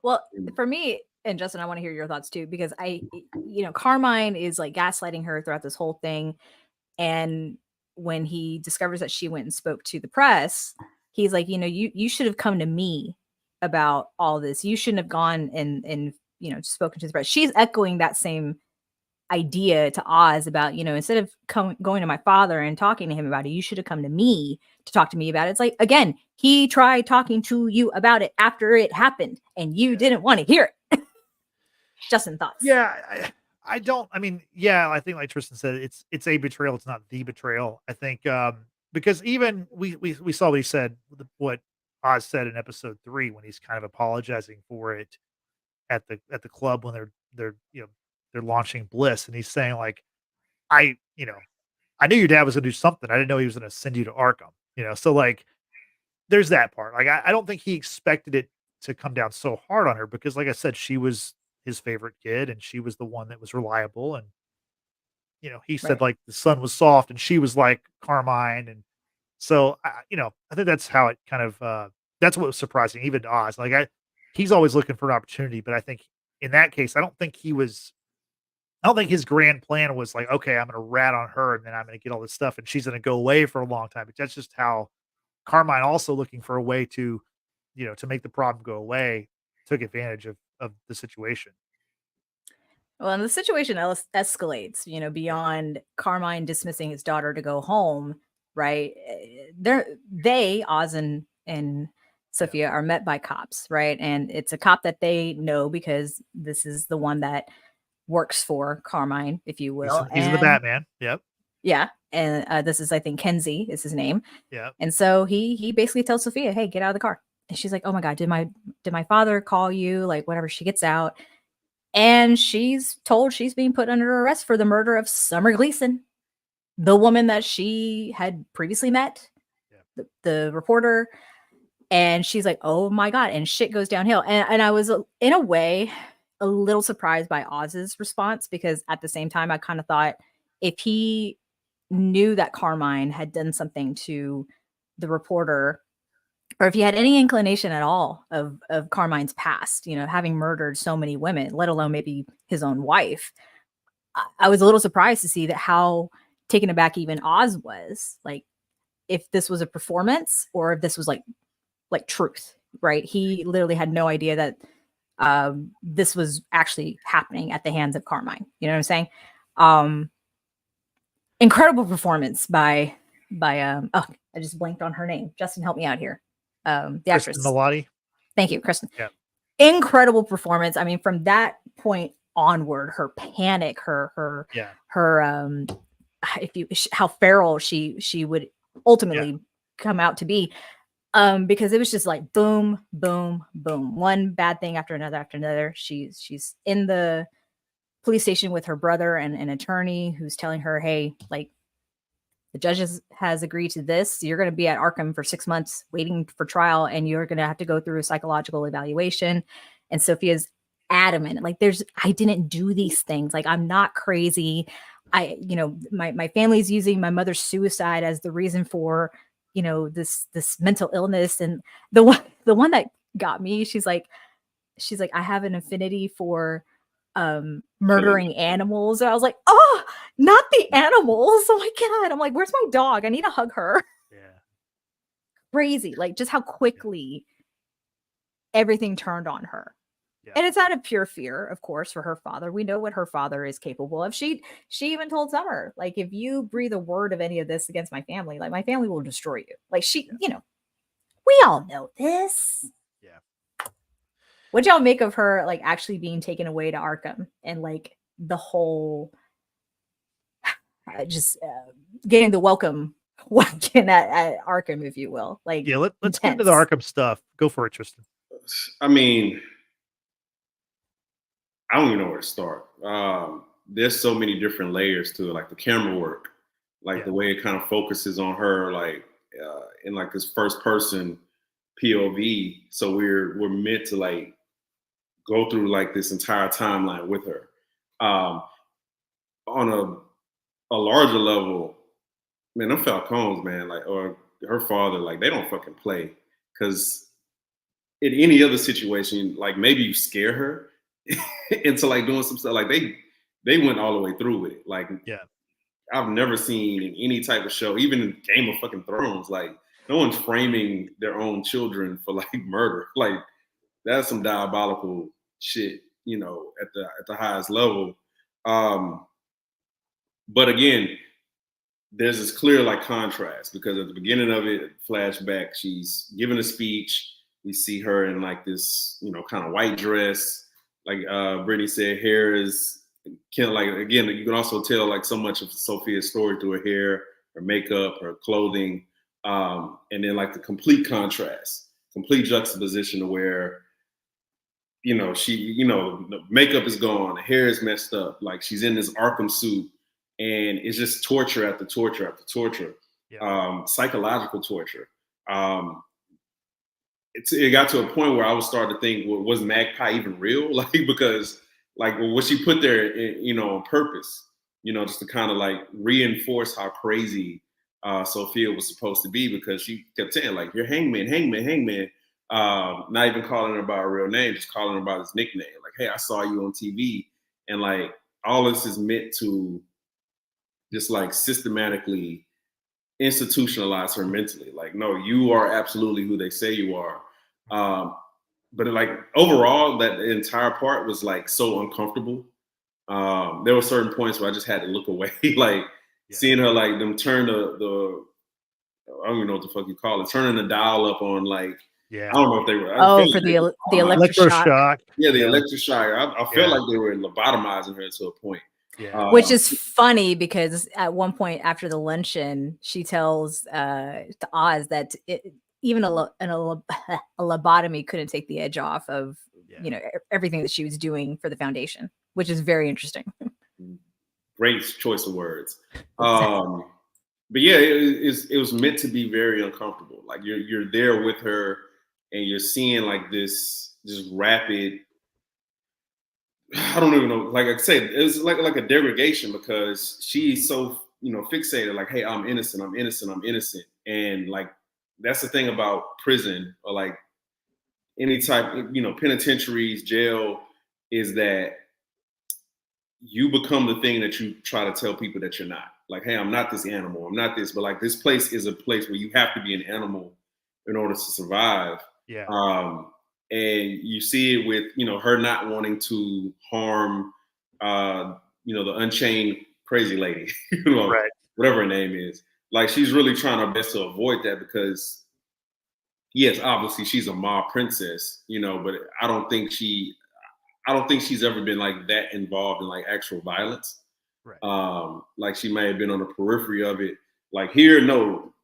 Well, for me, and Justin, I want to hear your thoughts too, because Carmine is like gaslighting her throughout this whole thing. And when he discovers that she went and spoke to the press, he's like, you should have come to me about all this. You shouldn't have gone and spoken to the press. She's echoing that same idea to Oz about, instead of going to my father and talking to him about it, you should have come to me to talk to me about it. It's like, again, he tried talking to you about it after it happened and you didn't want to hear it. Justin, thoughts? Yeah, I don't. I mean, yeah, I think like Tristan said, it's a betrayal. It's not the betrayal. I think because even we saw what he said, what Oz said in episode 3 when he's kind of apologizing for it at the club when they're launching Bliss, and he's saying like, I I knew your dad was gonna do something. I didn't know he was gonna send you to Arkham. So like there's that part. Like I don't think he expected it to come down so hard on her because, like I said, she was his favorite kid and she was the one that was reliable. And he said Right. like the son was soft and she was like Carmine. And so I think that's how it kind of that's what was surprising even to Oz. Like he's always looking for an opportunity, but I think in that case, I don't think his grand plan was like, okay, I'm gonna rat on her and then I'm gonna get all this stuff and she's gonna go away for a long time. But that's just how Carmine, also looking for a way to, to make the problem go away, took advantage of the situation. Well, and the situation escalates, beyond Carmine dismissing his daughter to go home, right? Oz and Yeah. Sofia are met by cops, right? And it's a cop that they know because this is the one that works for Carmine, if you will. He's the Batman. Yep. Yeah. And this is, I think, Kenzie is his name. Yeah. And so he basically tells Sofia, hey, get out of the car. And she's like, oh my God, did my father call you? Like, whatever. She gets out. And she's told she's being put under arrest for the murder of Summer Gleason, the woman that she had previously met, the reporter. And she's like, oh my God. And shit goes downhill. And I was, in a way, a little surprised by Oz's response because at the same time, I kind of thought if he knew that Carmine had done something to the reporter, or if he had any inclination at all of Carmine's past, having murdered so many women, let alone maybe his own wife, I was a little surprised to see that how taken aback even Oz was, like if this was a performance or if this was like truth, right? He literally had no idea that this was actually happening at the hands of Carmine. You know what I'm saying? Incredible performance by I just blanked on her name. Justin, help me out here. The actress Milioti. Thank you, Cristin. Yeah. Incredible performance. I mean, from that point onward, her panic, her how Farrell she would ultimately come out to be, because it was just like boom, boom, boom, one bad thing after another. She's in the police station with her brother and an attorney who's telling her, hey, like, the judge has agreed to this. You're going to be at Arkham for 6 months waiting for trial, and you're going to have to go through a psychological evaluation. And Sophia's adamant, like, I didn't do these things. Like, I'm not crazy. My family's using my mother's suicide as the reason for, this mental illness. And the one that got me, she's like, I have an affinity for murdering animals. And I was like, oh, not the animals. Oh my God. I'm like, where's my dog? I need to hug her. Yeah. Crazy. Like just how quickly everything turned on her. Yeah. And it's out of pure fear, of course, for her father. We know what her father is capable of. She even told Summer, like, if you breathe a word of any of this against my family, like my family will destroy you. Like we all know this. Yeah. What'd y'all make of her, like, actually being taken away to Arkham and like the whole just getting the welcome wagon at Arkham, if you will? Like, yeah, let's get into the Arkham stuff. Go for it, Tristan. I mean, I don't even know where to start. There's so many different layers to it, like the camera work, like the way it kind of focuses on her, like in like this first person POV. So we're meant to like go through like this entire timeline with her. On a larger level, man, them Falcons, man, like, or her father, like, they don't fucking play. Because in any other situation, like, maybe you scare her into like doing some stuff. Like they went all the way through with it. Like, yeah, I've never seen in any type of show, even in Game of fucking Thrones, like, no one's framing their own children for like murder. Like, that's some diabolical shit, at the highest level. But again, there's this clear like contrast because at the beginning of it, flashback, she's giving a speech. We see her in like this, kind of white dress. Like Brittany said, hair is kind of like, again, you can also tell like so much of Sofia's story through her hair, her makeup, her clothing, and then like the complete contrast, complete juxtaposition to where, the makeup is gone, the hair is messed up, like she's in this Arkham suit, and it's just torture after torture after torture, psychological torture. It got to a point where I was starting to think, well, was Magpie even real? Like, because like, was she put there, on purpose, just to kind of like reinforce how crazy Sofia was supposed to be, because she kept saying like, you're Hangman, Hangman, Hangman. Not even calling her by her real name, just calling her by his nickname. Like, hey, I saw you on TV. And like, all this is meant to just like systematically institutionalize her mentally. Like, no, you are absolutely who they say you are. But like overall, that entire part was like so uncomfortable. There were certain points where I just had to look away, like seeing her like them turn the I don't even know what the fuck you call it, turning the dial up on like, I don't know if they were. For the electroshock. Yeah, the electroshock. I felt like they were lobotomizing her to a point. Yeah. Which is funny because at one point after the luncheon, she tells to Oz that even a lobotomy couldn't take the edge off of everything that she was doing for the foundation, which is very interesting. Great choice of words. But yeah, it was meant to be very uncomfortable. Like you're there with her, and you're seeing like this rapid. I don't even know. Like I said, it was like a degradation because she's so fixated. Like, hey, I'm innocent. I'm innocent. I'm innocent. And like that's the thing about prison or like any type, penitentiaries, jail, is that you become the thing that you try to tell people that you're not. Like, hey, I'm not this animal. I'm not this. But like this place is a place where you have to be an animal in order to survive. Yeah. And you see it with, her not wanting to harm, the Unchained crazy lady, right. Whatever her name is. Like, she's really trying her best to avoid that because, yes, obviously she's a mob princess, but I don't think she's ever been like that involved in like actual violence. Right. Like she may have been on the periphery of it. Like here, no,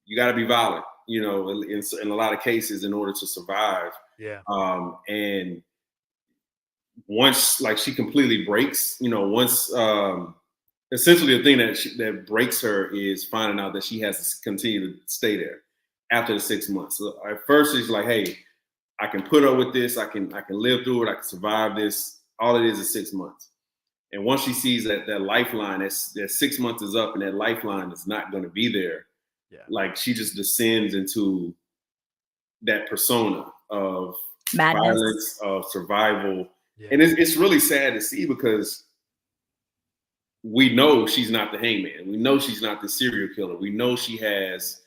you got to be violent, in a lot of cases in order to survive. Yeah. And once like she completely breaks, once essentially the thing that breaks her is finding out that she has to continue to stay there after the 6 months. So at first she's like, hey, I can put up with this. I can live through it. I can survive this. All it is 6 months. And once she sees that lifeline, that 6 months is up and that lifeline is not going to be there, like she just descends into that persona of madness, violence, of survival. Yeah. And it's really sad to see because we know she's not the Hangman. We know she's not the serial killer. We know she has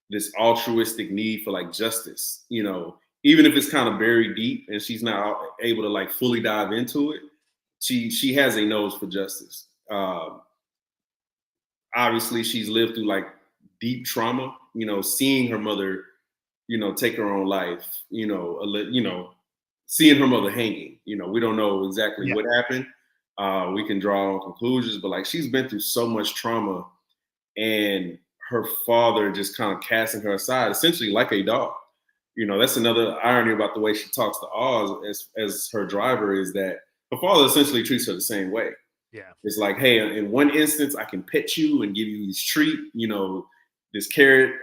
this altruistic need for like justice, even if it's kind of buried deep and she's not able to like fully dive into it. She has a nose for justice. Obviously she's lived through like deep trauma, seeing her mother, take her own life, seeing her mother hanging, we don't know exactly what happened. We can draw conclusions, but like she's been through so much trauma, and her father just kind of casting her aside, essentially like a dog. That's another irony about the way she talks to Oz as her driver, is that her father essentially treats her the same way. Yeah. It's like, hey, in one instance, I can pet you and give you this treat, this carrot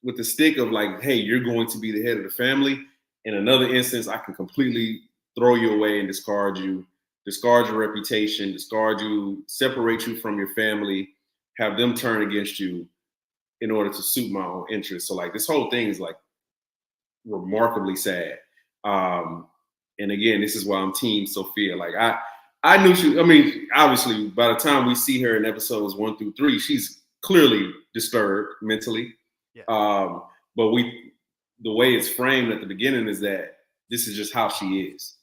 with the stick of like, hey, you're going to be the head of the family. In another instance, I can completely throw you away and discard you, discard your reputation, discard you, separate you from your family, have them turn against you in order to suit my own interests. So like this whole thing is like remarkably sad. And again, this is why I'm Team Sofia. Like I knew obviously by the time we see her in episodes 1 through 3, she's clearly disturbed mentally. Yeah. But the way it's framed at the beginning is that this is just how she is,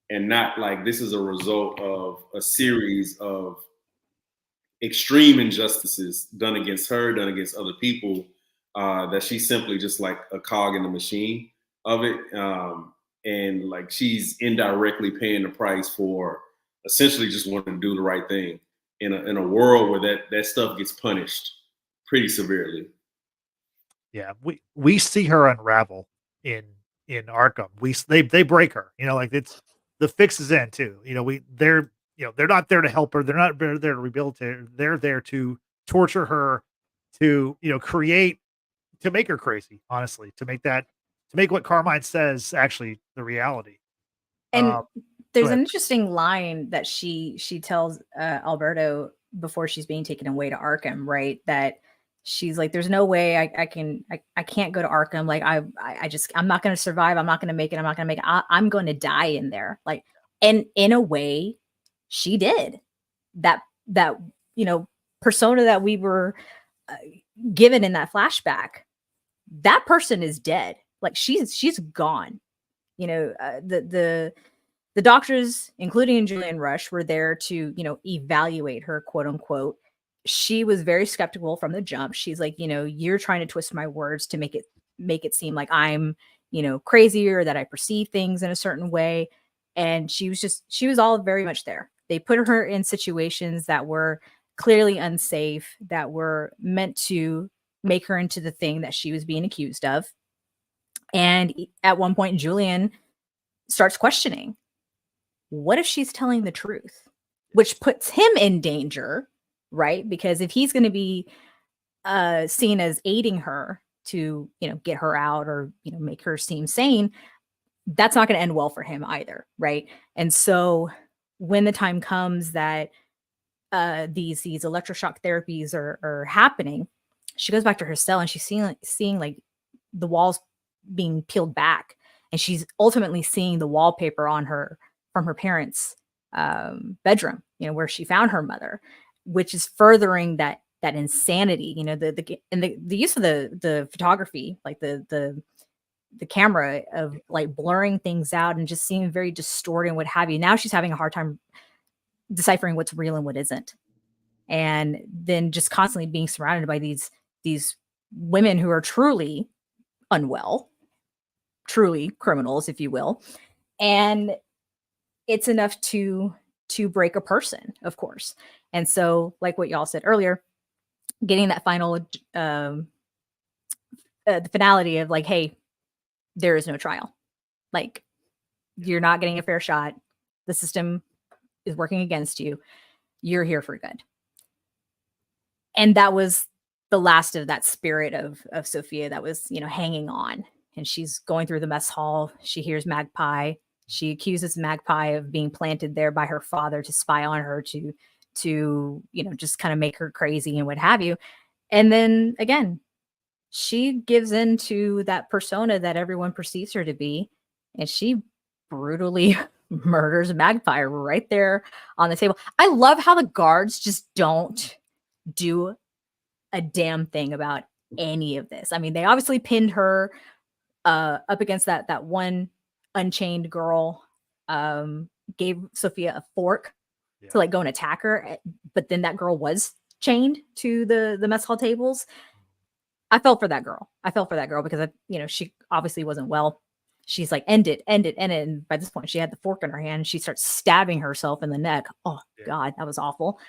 and not like this is a result of a series of extreme injustices done against her, done against other people, that she's simply just like a cog in the machine of it. And like she's indirectly paying the price for essentially just wanting to do the right thing in a world where that stuff gets punished pretty severely. Yeah, we see her unravel in Arkham. They break her. Like it's the fix is in too. They're not there to help her. They're not there to rehabilitate her. They're there to torture her, to create, to make her crazy. Honestly, to make what Carmine says actually the reality. And Go there's ahead. an interesting line that she tells Alberto before she's being taken away to Arkham, right? That she's like, "There's no way I can't go to Arkham. Like I'm not going to survive. I'm not going to make it. I'm not going to make it. I'm going to die in there." Like, and in a way, she did. That persona that we were uh, given in that flashback, that person is dead. Like she's gone. The doctors, including Julian Rush, were there to, evaluate her, quote unquote. She was very skeptical from the jump. She's like, you're trying to twist my words to make it seem like I'm, crazy, or that I perceive things in a certain way. And she was all very much there. They put her in situations that were clearly unsafe, that were meant to make her into the thing that she was being accused of. And at one point, Julian starts questioning, what if she's telling the truth? Which puts him in danger, right? Because if he's going to be seen as aiding her to, get her out, or, make her seem sane, that's not going to end well for him either, right? And so when the time comes that these electroshock therapies are happening, she goes back to her cell and she's seeing like the walls being peeled back, and she's ultimately seeing the wallpaper on her from her parents' bedroom, where she found her mother, which is furthering that insanity. The use of the photography, like the camera of like blurring things out and just seeming very distorted and what have you. Now she's having a hard time deciphering what's real and what isn't, and then just constantly being surrounded by these women who are truly unwell, truly criminals, if you will, and it's enough to break a person, of course. And so, like what y'all said earlier, getting that final the finality of like, hey, there is no trial. Like, you're not getting a fair shot. The system is working against you. You're here for good. And that was the last of that spirit of Sofia that was, hanging on. And she's going through the mess hall. She hears Magpie. She accuses Magpie of being planted there by her father to spy on her, to just kind of make her crazy and what have you. And then again, she gives in to that persona that everyone perceives her to be, and she brutally murders Magpie right there on the table. I love how the guards just don't do a damn thing about any of this. I mean, they obviously pinned her up against that one unchained girl, gave Sofia a fork to like go and attack her, but then that girl was chained to the mess hall tables. I felt for that girl. Because she obviously wasn't well. She's like, end it. And by this point, she had the fork in her hand. She starts stabbing herself in the neck. Oh God, that was awful.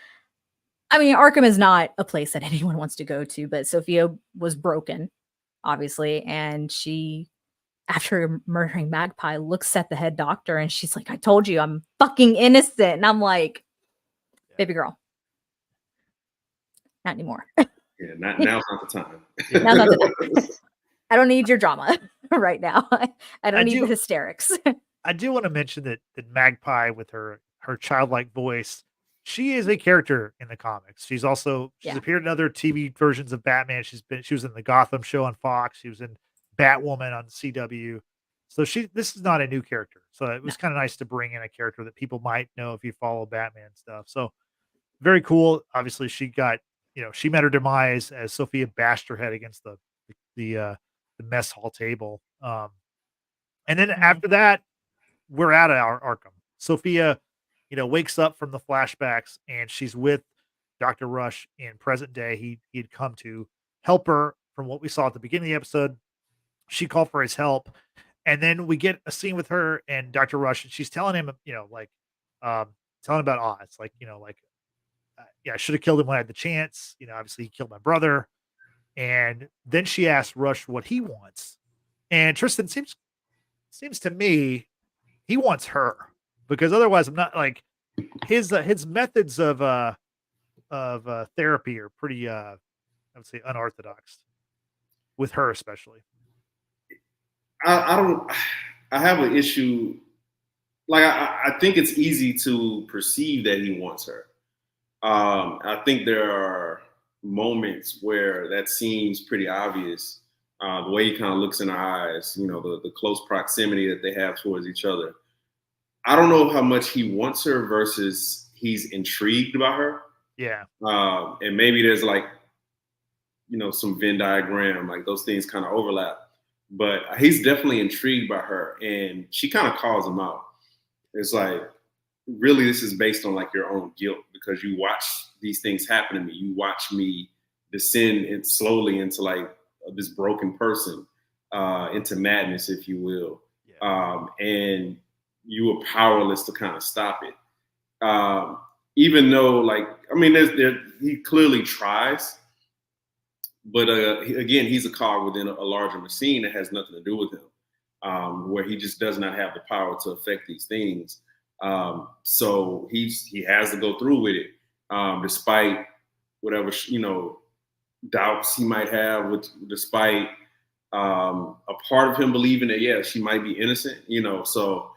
I mean, Arkham is not a place that anyone wants to go to, but Sofia was broken, obviously. And she, after murdering Magpie, looks at the head doctor and she's like, I told you I'm fucking innocent. And I'm like, baby girl, not anymore. Yeah, now's not the time. Now's not the time. I don't need your drama right now. I don't need the hysterics. I do want to mention that Magpie, with her childlike voice, she is a character in the comics. She's appeared in other TV versions of Batman. She was in the Gotham show on Fox. She was in Batwoman on CW. So this is not a new character. So it was kind of nice to bring in a character that people might know if you follow Batman stuff. So very cool. Obviously, she got, she met her demise as Sofia bashed her head against the mess hall table. And then after that, we're out of our Arkham. Sofia, wakes up from the flashbacks and she's with Dr. Rush in present day. He'd come to help her from what we saw at the beginning of the episode. She called for his help. And then we get a scene with her and Dr. Rush, and she's telling him, telling about Oz, yeah, I should have killed him when I had the chance. Obviously he killed my brother. And then she asked Rush what he wants. And Tristan seems to me he wants her, because otherwise I'm not like his methods of therapy are pretty I would say unorthodox with her, especially. I have an issue. Like, I think it's easy to perceive that he wants her. I think there are moments where that seems pretty obvious. The way he kind of looks in her eyes, the close proximity that they have towards each other. I don't know how much he wants her versus he's intrigued by her. Yeah. And maybe there's some Venn diagram, like those things kind of overlap. But he's definitely intrigued by her, and she kind of calls him out. It's like, really, this is based on like your own guilt, because you watch these things happen to me. You watch me descend slowly into like this broken person, into madness, if you will. Yeah. And you were powerless to kind of stop it. Even though, he clearly tries. But again, he's a cog within a larger machine that has nothing to do with him, where he just does not have the power to affect these things. So he has to go through with it, despite whatever doubts he might have, despite a part of him believing that she might be innocent. So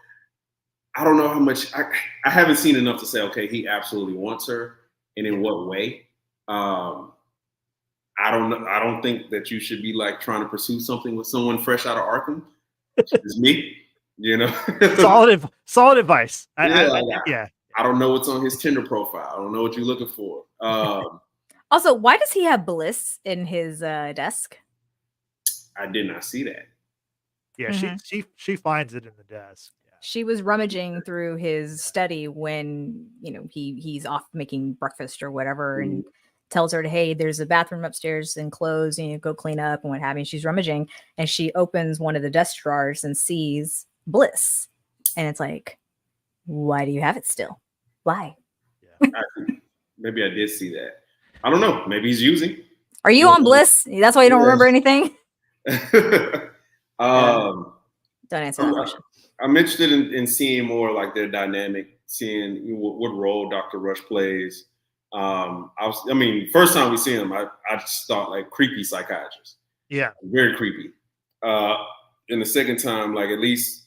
I don't know how much I haven't seen enough to say, okay, he absolutely wants her, and in what way. I don't know. I don't think that you should be like trying to pursue something with someone fresh out of Arkham. It's me, Solid advice. I don't know what's on his Tinder profile. I don't know what you're looking for. Also, why does he have Bliss in his desk? I did not see that. Yeah, she finds it in the desk. Yeah. She was rummaging through his study when he's off making breakfast or whatever, and tells her, hey, there's a bathroom upstairs and clothes, go clean up and what have you. And she's rummaging, and she opens one of the desk drawers and sees Bliss. And it's like, why do you have it still? Why? Yeah. Maybe I did see that. I don't know. Maybe he's using. Are you on Bliss? That's why you don't remember anything? Don't answer that question. I'm interested in seeing more like their dynamic, seeing what role Dr. Rush plays. First time we see him, I just thought like creepy psychiatrist. Yeah. Very creepy. And the second time, like at least,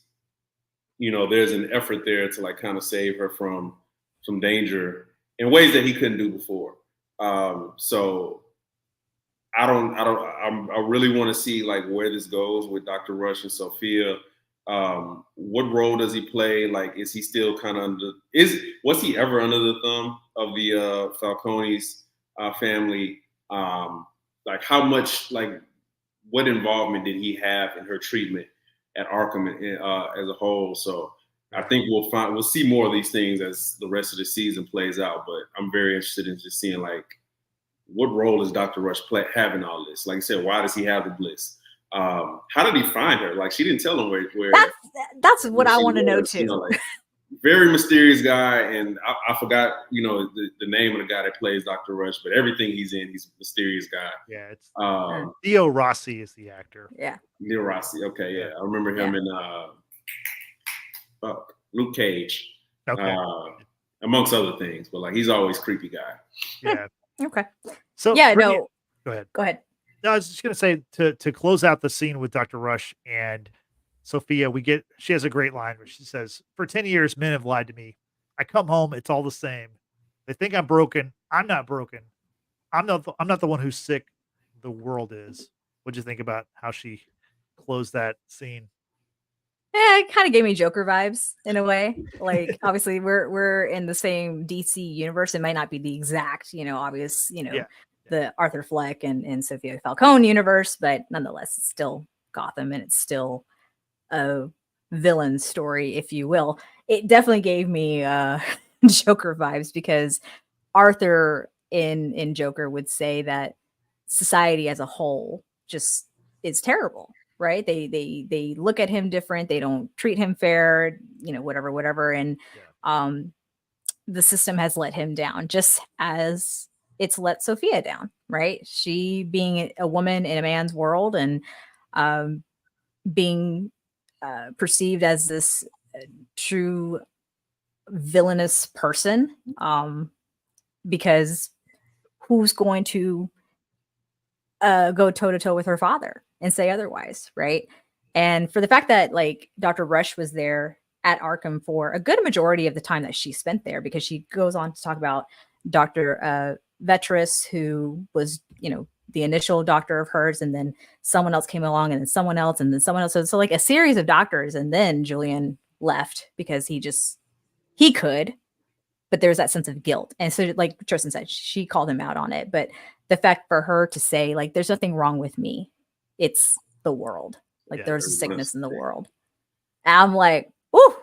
there's an effort there to like kind of save her from some danger in ways that he couldn't do before. So I really want to see like where this goes with Dr. Rush and Sofia. What role does he play? Like, is he still kind of was he ever under the thumb of the Falcone's family? Like how much, like what involvement did he have in her treatment at Arkham as a whole? So I think we'll see more of these things as the rest of the season plays out, but I'm very interested in just seeing like what role does Dr. Rush have in all this? Like I said, why does he have the Bliss? How did he find her? Like she didn't tell him where that's what I want to know too. Very mysterious guy, and I forgot the name of the guy that plays Dr. Rush, but everything he's in, he's a mysterious guy. Yeah, it's Theo Rossi is the actor. Yeah, Theo Rossi. Okay, yeah, I remember him in Luke Cage, amongst other things. But like he's always creepy guy. Yeah. Okay. So yeah, no. Go ahead. No, I was just gonna say to close out the scene with Dr. Rush and Sofia, she has a great line where she says, "For 10 years, men have lied to me. I come home, it's all the same. They think I'm broken. I'm not broken. I'm not the one who's sick. The world is." What'd you think about how she closed that scene? Yeah, it kind of gave me Joker vibes in a way. Like, obviously, we're in the same DC universe. It might not be the exact, obvious, the Arthur Fleck and Sofia Falcone universe, but nonetheless, it's still Gotham and it's still a villain story, if you will. It definitely gave me Joker vibes because Arthur in Joker would say that society as a whole just is terrible, right? They look at him different, they don't treat him fair, whatever. And the system has let him down, just as it's let Sofia down, right? She being a woman in a man's world and being perceived as this true villainous person, because who's going to go toe to toe with her father and say otherwise, right? And for the fact that like Dr. Rush was there at Arkham for a good majority of the time that she spent there, because she goes on to talk about Dr. Vetris, who was, the initial doctor of hers, and then someone else came along, and then someone else, and then someone else. So like a series of doctors, and then Julian left because he could, but there's that sense of guilt. And so like Tristan said, she called him out on it. But the fact for her to say, like, there's nothing wrong with me, it's the world. Like there's a sickness in the world. And I'm like, ooh,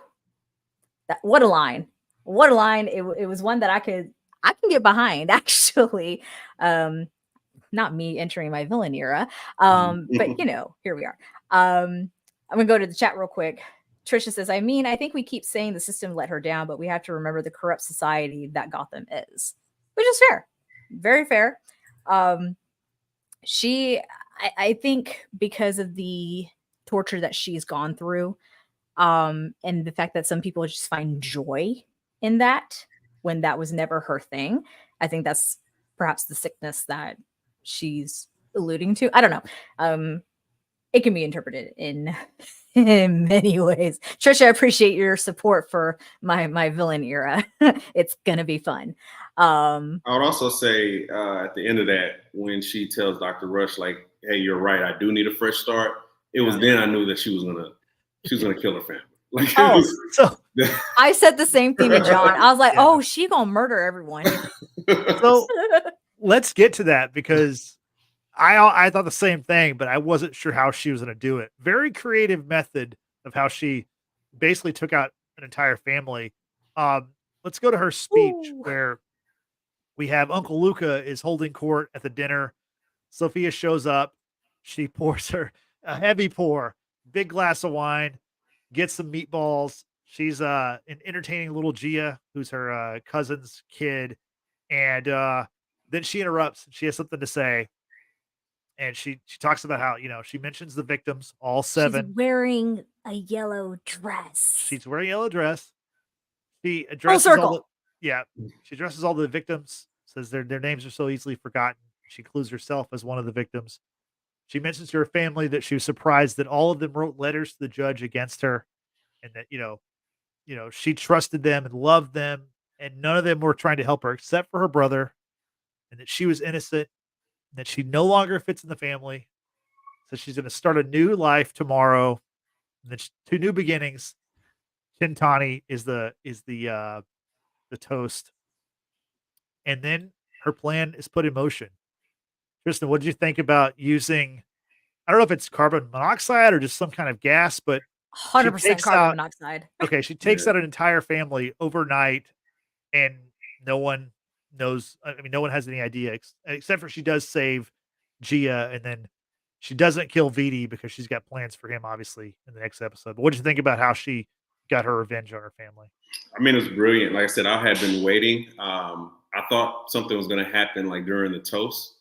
what a line. What a line. It was one that I can get behind, actually. Not me entering my villain era. But here we are. I'm gonna go to the chat real quick. Trisha says, I think we keep saying the system let her down, but we have to remember the corrupt society that Gotham is, which is fair. Very fair. I think because of the torture that she's gone through, and the fact that some people just find joy in that when that was never her thing, I think that's perhaps the sickness that she's alluding to. I don't know. It can be interpreted in many ways. Trisha, I appreciate your support for my villain era. It's gonna be fun. I would also say at the end of that, when she tells Dr. Rush, like, "Hey, you're right. I do need a fresh start." It was then I knew that she was gonna kill her family. Like, I said the same thing to John. I was like, "Oh, she gonna murder everyone." So let's get to that, because I thought the same thing, but I wasn't sure how she was going to do it. Very creative method of how she basically took out an entire family. Let's go to her speech where we have Uncle Luca is holding court at the dinner. Sofia shows up. She pours her a heavy pour, big glass of wine, gets some meatballs. She's an entertaining little Gia, who's her cousin's kid. And then she interrupts. She has something to say. And she talks about how, she mentions the victims, all 7. She's wearing a yellow dress. She's wearing a yellow dress. She addresses she addresses all the victims, says their names are so easily forgotten. She includes herself as one of the victims. She mentions to her family that she was surprised that all of them wrote letters to the judge against her, and that, she trusted them and loved them, and none of them were trying to help her except for her brother, and that she was innocent, that she no longer fits in the family. So she's going to start a new life tomorrow. And then 2 new beginnings. Chintani is the toast. And then her plan is put in motion. Tristan, what did you think about using, I don't know if it's carbon monoxide or just some kind of gas, but 100% carbon monoxide. Okay. She takes out an entire family overnight, and no one knows. I mean, no one has any idea except for she does save Gia, and then she doesn't kill Vidi because she's got plans for him, obviously, in the next episode. But what did you think about how she got her revenge on her family? I mean, it was brilliant. Like I said, I had been waiting. I thought something was going to happen like during the toast.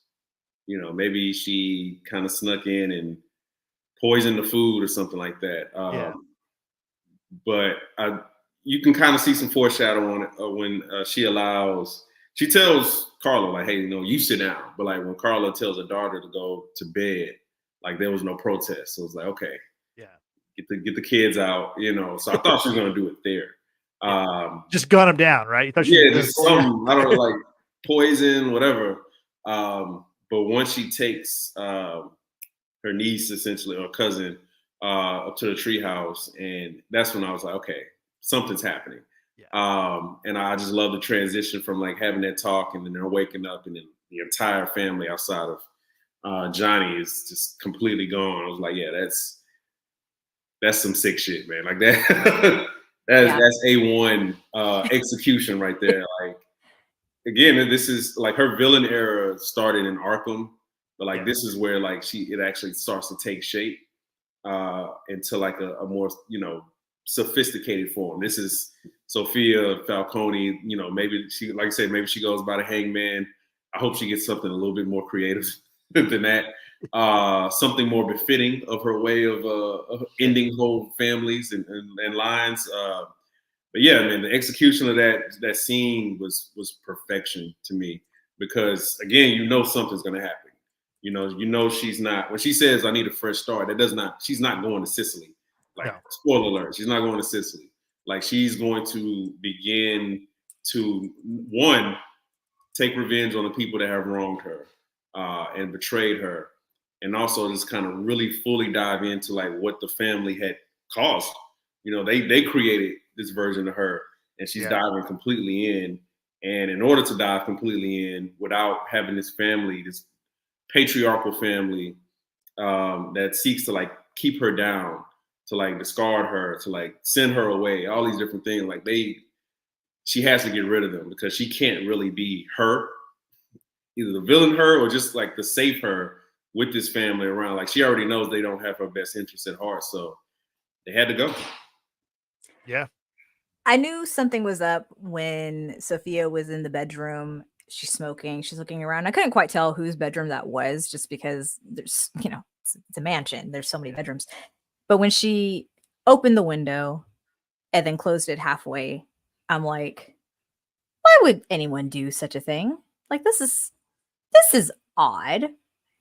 Maybe she kind of snuck in and poisoned the food or something like that. But you can kind of see some foreshadowing when she tells Carla, like, hey, you sit down. But like when Carla tells her daughter to go to bed, like there was no protest. So it was like, okay, get the kids out, So I thought she was gonna do it there. Just gun them down, right? You thought just something, I don't know, like poison, whatever. But once she takes her niece, essentially, or cousin, up to the treehouse, and that's when I was like, okay, something's happening. And I just love the transition from like having that talk, and then they're waking up, and then the entire family outside of Johnny is just completely gone. I was like, that's some sick shit, man. Like that, that's A1 execution right there. Like again, this is like her villain era started in Arkham, but like this is where like it actually starts to take shape into like a more sophisticated form. This is Sofia Falcone. Maybe she, like I said, maybe she goes by the Hangman. I hope she gets something a little bit more creative than that. Something more befitting of her way of ending whole families and lines. But yeah, man, the execution of that scene was perfection to me, because again, something's gonna happen. She's not, when she says I need a fresh start, she's not going to Sicily. Like, spoiler alert, she's not going to Sicily. Like, she's going to begin to, one, take revenge on the people that have wronged her and betrayed her, and also just kind of really fully dive into like what the family had caused. They created this version of her, and she's diving completely in. And in order to dive completely in without having this family, this patriarchal family that seeks to like keep her down, to like discard her, to like send her away, all these different things, like she has to get rid of them, because she can't really be her, either the villain her or just like the safe her with this family around. Like, she already knows they don't have her best interest at heart, so they had to go. Yeah. I knew something was up when Sofia was in the bedroom. She's smoking. She's looking around. I couldn't quite tell whose bedroom that was, just because there's, it's a mansion. There's so many bedrooms. But when she opened the window and then closed it halfway, I'm like, why would anyone do such a thing? Like, this is odd.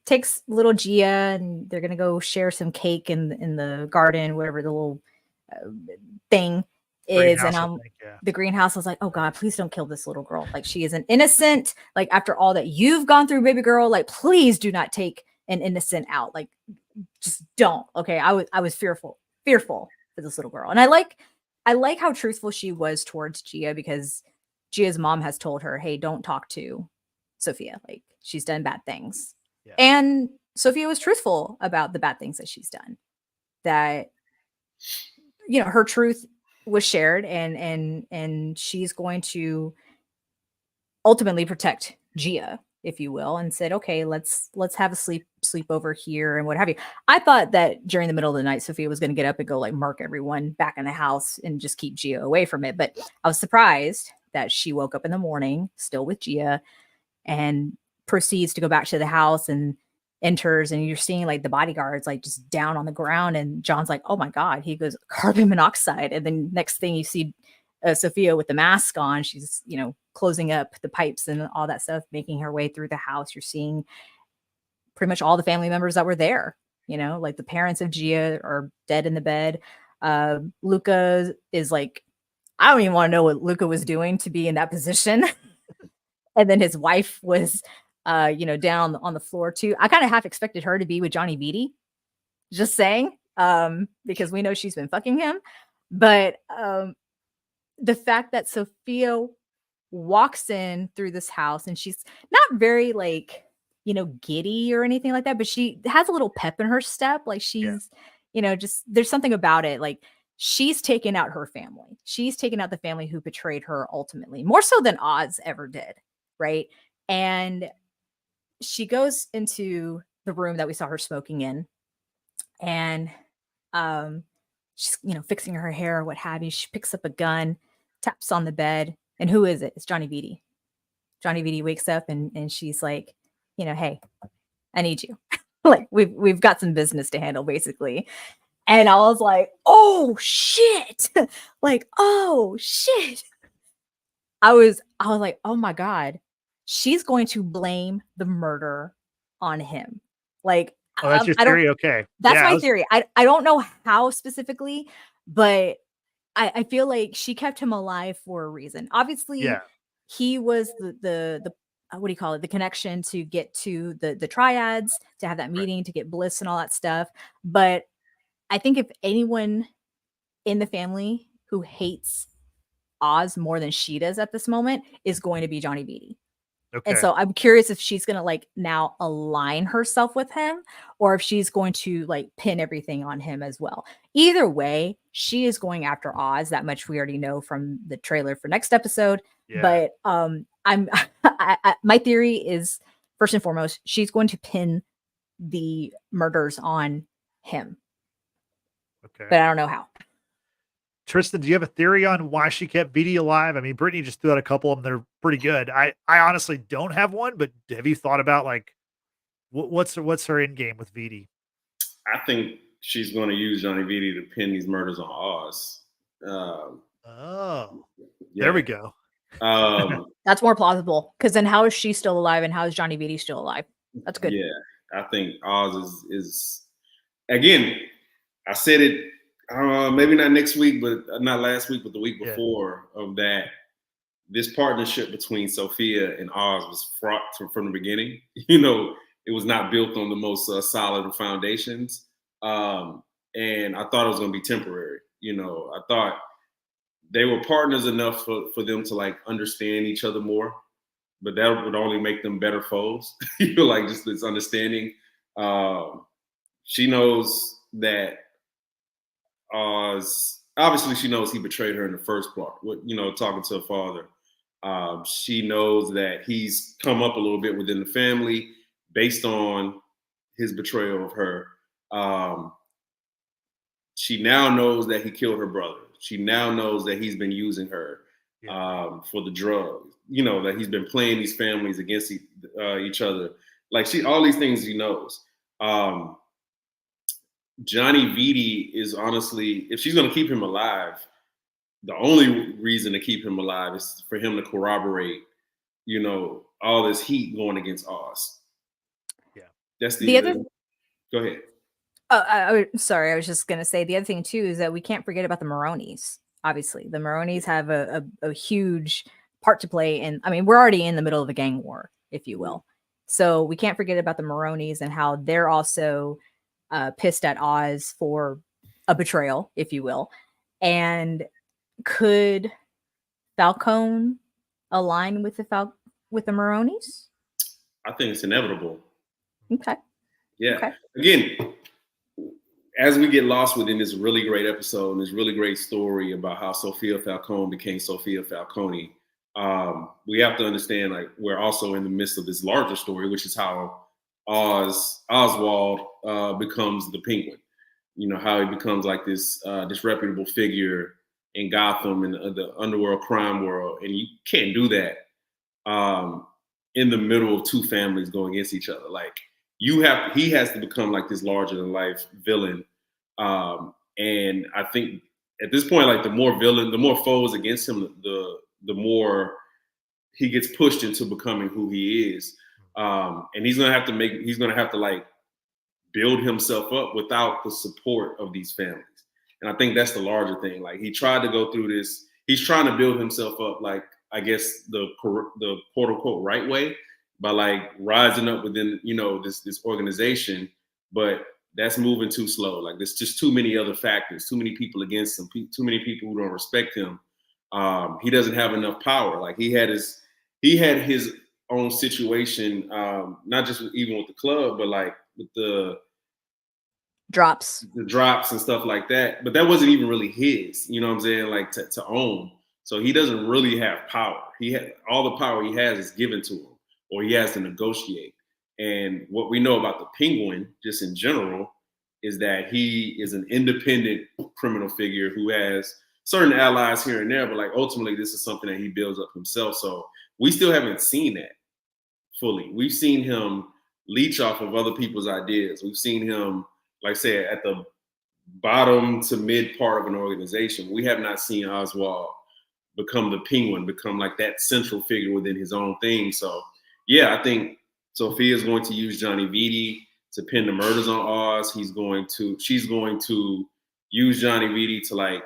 Takes little Gia, and they're gonna go share some cake in the garden, whatever the little thing is. And the greenhouse. I was like, oh God, please don't kill this little girl. Like, she is an innocent. Like, after all that you've gone through, baby girl, like, please do not take an innocent out. Like, just don't. Okay. I was fearful for this little girl. And I like how truthful she was towards Gia, because Gia's mom has told her, hey, don't talk to Sofia. Like, she's done bad things. Yeah. And Sofia was truthful about the bad things that she's done. That, her truth was shared, and she's going to ultimately protect Gia, if you will, and said, okay, let's have a sleepover here and what have you. I thought that during the middle of the night, Sofia was going to get up and go like mark everyone back in the house and just keep Gia away from it. But I was surprised that she woke up in the morning still with Gia and proceeds to go back to the house and enters, and you're seeing like the bodyguards like just down on the ground, and John's like, oh my God. He goes, carbon monoxide. And then next thing you see Sofia with the mask on, she's closing up the pipes and all that stuff, making her way through the house. You're seeing pretty much all the family members that were there, like the parents of Gia are dead in the bed. Luca is like, I don't even want to know what Luca was doing to be in that position. And then his wife was down on the floor too. I kind of half expected her to be with Johnny Beatty, just saying, because we know she's been fucking him. But the fact that Sofia walks in through this house, and she's not very like, giddy or anything like that, but she has a little pep in her step. Like, she's, just, there's something about it. Like, she's taken out her family. She's taken out the family who betrayed her ultimately, more so than Oz ever did. Right. And she goes into the room that we saw her smoking in, and she's, fixing her hair or what have you. She picks up a gun, taps on the bed, and who is it? It's Johnny Beatty. Johnny Beatty wakes up, and she's like, hey, I need you. Like, we've got some business to handle, basically. And I was like, oh shit. Like, oh shit. I was like, oh my God, she's going to blame the murder on him. Like, oh, that's your theory? Okay. That's my theory. I don't know how specifically, but I feel like she kept him alive for a reason. Obviously, he was the what do you call it? The connection to get to the triads, to have that meeting, to get bliss and all that stuff. But I think if anyone in the family who hates Oz more than she does at this moment is going to be Johnny Beatty. Okay. And so I'm curious if she's going to like now align herself with him, or if she's going to like pin everything on him as well. Either way, she is going after Oz. That much we already know from the trailer for next episode. Yeah. But My theory is, first and foremost, she's going to pin the murders on him, Okay. but I don't know how. Tristan, do you have a theory on why she kept Vidi alive? I mean, Brittany just threw out a couple of them that are pretty good. I honestly don't have one, but have you thought about like what's her end game with Vidi? I think she's going to use Johnny Vidi to pin these murders on Oz. There we go. That's more plausible, because then how is she still alive and how is Johnny Vidi still alive? That's good. Yeah, I think Oz is again. I said it. Maybe not next week, but not last week, but the week before of that. This partnership between Sofia and Oz was fraught from the beginning. You know, it was not built on the most solid of foundations, and I thought it was going to be temporary. You know, I thought they were partners enough for them to like understand each other more, but that would only make them better foes. You know, like just this understanding. She knows that Oz, obviously she knows he betrayed her in the first part, you know, talking to her father. She knows that he's come up a little bit within the family based on his betrayal of her. She now knows that he killed her brother. She now knows that he's been using her for the drugs. You know, that he's been playing these families against each other. Like all these things he knows. Johnny Vidi is honestly, if she's going to keep him alive, the only reason to keep him alive is for him to corroborate, you know, all this heat going against Oz. Yeah. That's the other. Go ahead. Sorry, I was just going to say the other thing too is that we can't forget about the Maronis. Obviously, the Maronis have a huge part to play, and I mean, we're already in the middle of a gang war, if you will. So we can't forget about the Maronis and how they're also pissed at Oz for a betrayal, if you will. And could Falcone align with the Maronis? I think it's inevitable. Okay. Yeah. Okay. Again, as we get lost within this really great episode and this really great story about how Sofia Falcone became Sofia Falcone, we have to understand, like, we're also in the midst of this larger story, which is how Oswald becomes the Penguin. You know, how he becomes like this disreputable figure in Gotham and the underworld crime world, and you can't do that in the middle of two families going against each other. Like, he has to become like this larger than life villain. And I think at this point, like the more foes against him, the more he gets pushed into becoming who he is. And he's gonna have to like build himself up without the support of these families. And I think that's the larger thing. Like, he tried to go through this. He's trying to build himself up, like, I guess the quote unquote right way, by like rising up within, you know, this organization. But that's moving too slow. Like, there's just too many other factors, too many people against him, too many people who don't respect him. He doesn't have enough power. Like, he had his own situation, not just even with the club, but like with the drops and stuff like that. But that wasn't even really his, you know what I'm saying? Like to own. So he doesn't really have power. All the power he has is given to him, or he has to negotiate. And what we know about the Penguin, just in general, is that he is an independent criminal figure who has certain allies here and there, but like ultimately this is something that he builds up himself. So we still haven't seen that fully. We've seen him leech off of other people's ideas. We've seen him, like I said, at the bottom to mid part of an organization. We have not seen Oswald become the Penguin, become like that central figure within his own thing. So yeah, I think Sofia is going to use Johnny Vidi to pin the murders on Oz. She's going to use Johnny Vidi to like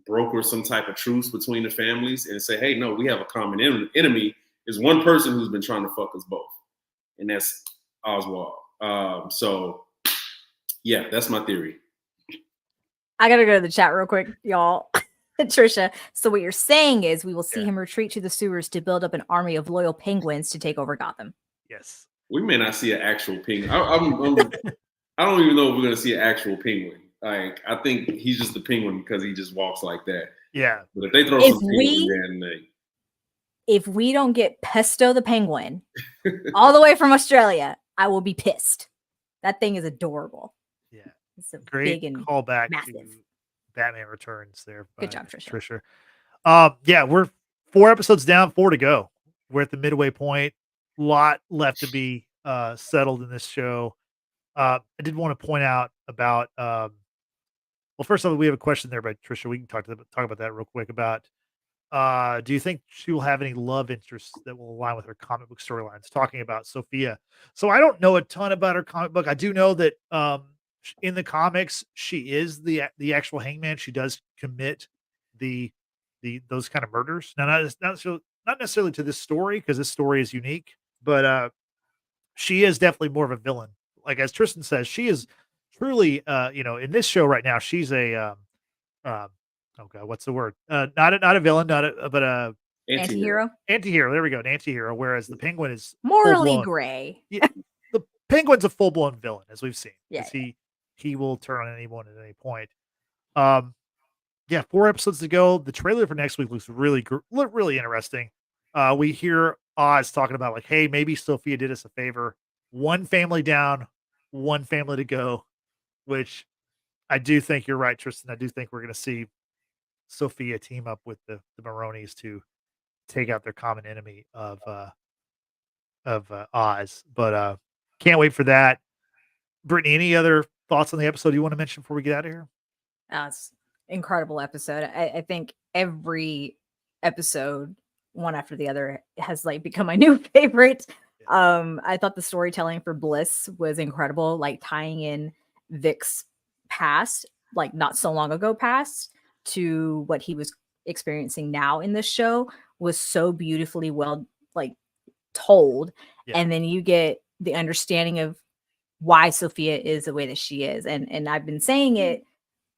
broker some type of truce between the families and say, hey, no, we have a common enemy. There's one person who's been trying to fuck us both, and that's Oswald. So yeah, that's my theory. I gotta go to the chat real quick, y'all. Trisha, so what you're saying is we will see him retreat to the sewers to build up an army of loyal penguins to take over Gotham. Yes. We may not see an actual penguin. I don't even know if we're going to see an actual penguin. Like, I think he's just the Penguin because he just walks like that. Yeah. But if they throw some penguins in, if we don't get Pesto the Penguin all the way from Australia, I will be pissed. That thing is adorable. Yeah. It's a Great big and callback massive. to Batman Returns there. Good job, Trisha. Yeah, we're 4 episodes down, 4 to go. We're at the midway point. Lot left to be settled in this show. I did want to point out about well, first of all, we have a question there by Trisha. We can talk about that real quick about do you think she will have any love interests that will align with her comic book storylines? Talking about Sofia. So I don't know a ton about her comic book. I do know that in the comics, she is the actual Hangman. She does commit the those kind of murders. Now, not necessarily to this story, because this story is unique, but she is definitely more of a villain. Like as Tristan says, she is truly in this show right now, she's a um, oh god, what's the word? Not a villain, but a Anti-hero? Anti-hero. There we go, an anti-hero. Whereas the Penguin is Morally full-blown. gray. Yeah, the Penguin's a full-blown villain, as we've seen. Yeah, He will turn on anyone at any point. Yeah, 4 episodes to go. The trailer for next week looks really interesting. We hear Oz talking about like, hey, maybe Sofia did us a favor. 1 family down, 1 family to go, which I do think you're right, Tristan. I do think we're going to see Sofia team up with the Maronis to take out their common enemy of Oz. But can't wait for that. Brittany, any other thoughts on the episode you want to mention before we get out of here? It's incredible episode. I think every episode, one after the other, has like become my new favorite. I thought the storytelling for Bliss was incredible, like tying in Vic's past, like not so long ago past, to what he was experiencing now in this show was so beautifully well like told. Yeah. And then you get the understanding of why Sofia is the way that she is. And I've been saying it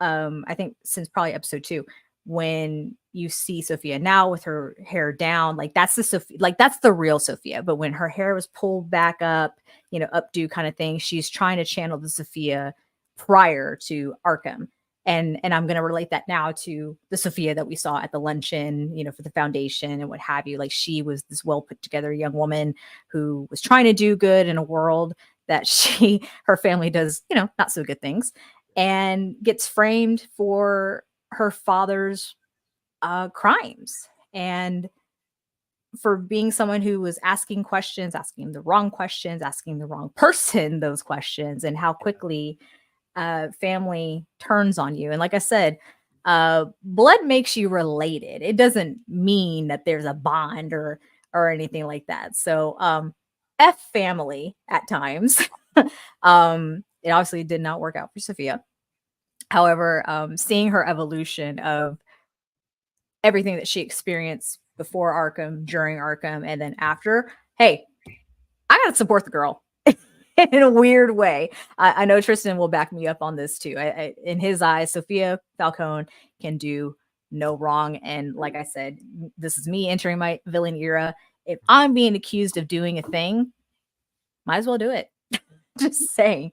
I think since probably episode 2, when you see Sofia now with her hair down, like that's the Sofia, like that's the real Sofia. But when her hair was pulled back up, updo kind of thing, she's trying to channel the Sofia prior to Arkham. And I'm going to relate that now to the Sofia that we saw at the luncheon, for the foundation and what have you. Like she was this well put together young woman who was trying to do good in a world that her family does, not so good things, and gets framed for her father's crimes and for being someone who was asking the wrong questions, asking the wrong person those questions, and how quickly family turns on you. And like I said, blood makes you related. It doesn't mean that there's a bond or anything like that. So F family at times. It obviously did not work out for Sofia. However, seeing her evolution of everything that she experienced before Arkham, during Arkham, and then after, hey, I gotta support the girl in a weird way. I know Tristan will back me up on this too. In his eyes, Sofia Falcone can do no wrong. And like I said, this is me entering my villain era. If I'm being accused of doing a thing, might as well do it. Just saying.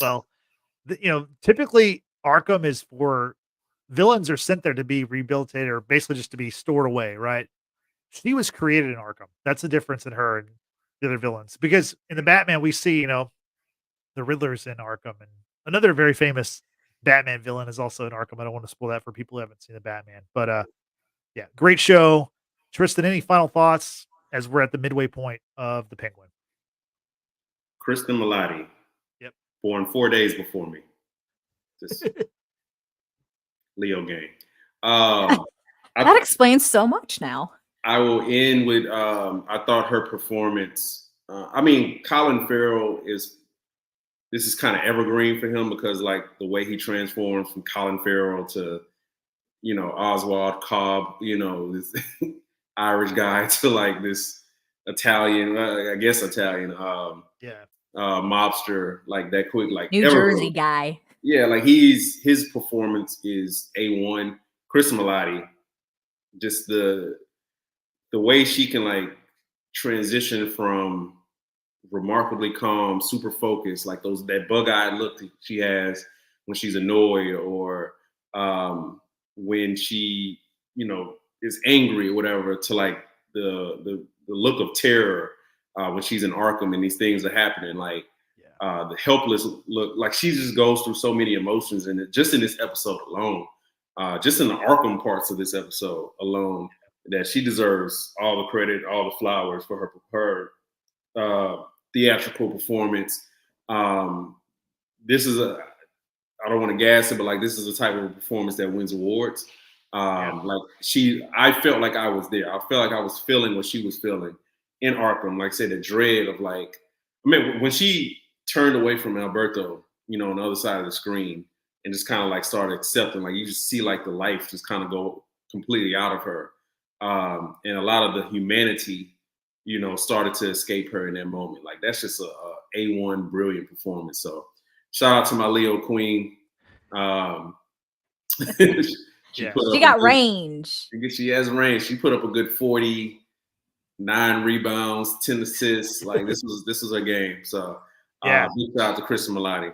Well, typically Arkham is for villains are sent there to be rehabilitated or basically just to be stored away, right? She was created in Arkham. That's the difference in her and the other villains. Because in the Batman, we see, the Riddler's in Arkham, and another very famous Batman villain is also in Arkham. I don't want to spoil that for people who haven't seen the Batman. But yeah, great show. Tristan, any final thoughts as we're at the midway point of the Penguin? Cristin Milioti. Yep. Born 4 days before me. Just Leo gang. That explains so much now. I will end with I thought her performance. Colin Farrell this is kind of evergreen for him because like the way he transformed from Colin Farrell to Oswald Cobb, this Irish guy to like this Italian, mobster, like that quick, like New Jersey guy. Yeah, like his performance is A1. Cristin Milioti, just the way she can like transition from remarkably calm, super focused, like that bug-eyed look that she has when she's annoyed or when she, is angry or whatever, to like the look of terror when she's in Arkham and these things are happening, like the helpless look. Like she just goes through so many emotions, and just in this episode alone, just in the Arkham parts of this episode alone, that she deserves all the credit, all the flowers for her theatrical performance. This is I don't want to gas it, but like this is the type of performance that wins awards. Like I felt like I was there. I felt like I was feeling what she was feeling in Arkham. Like I said, the dread of like, I mean, when she turned away from Alberto, on the other side of the screen, and just kind of like started accepting, like you just see like the life just kind of go completely out of her. And a lot of the humanity, started to escape her in that moment. Like that's just a A1 brilliant performance. So shout out to my Leo queen. She got range. She has range. She put up a good 49 rebounds, 10 assists. Like this was her game. So big shout out to Cristin Milioti.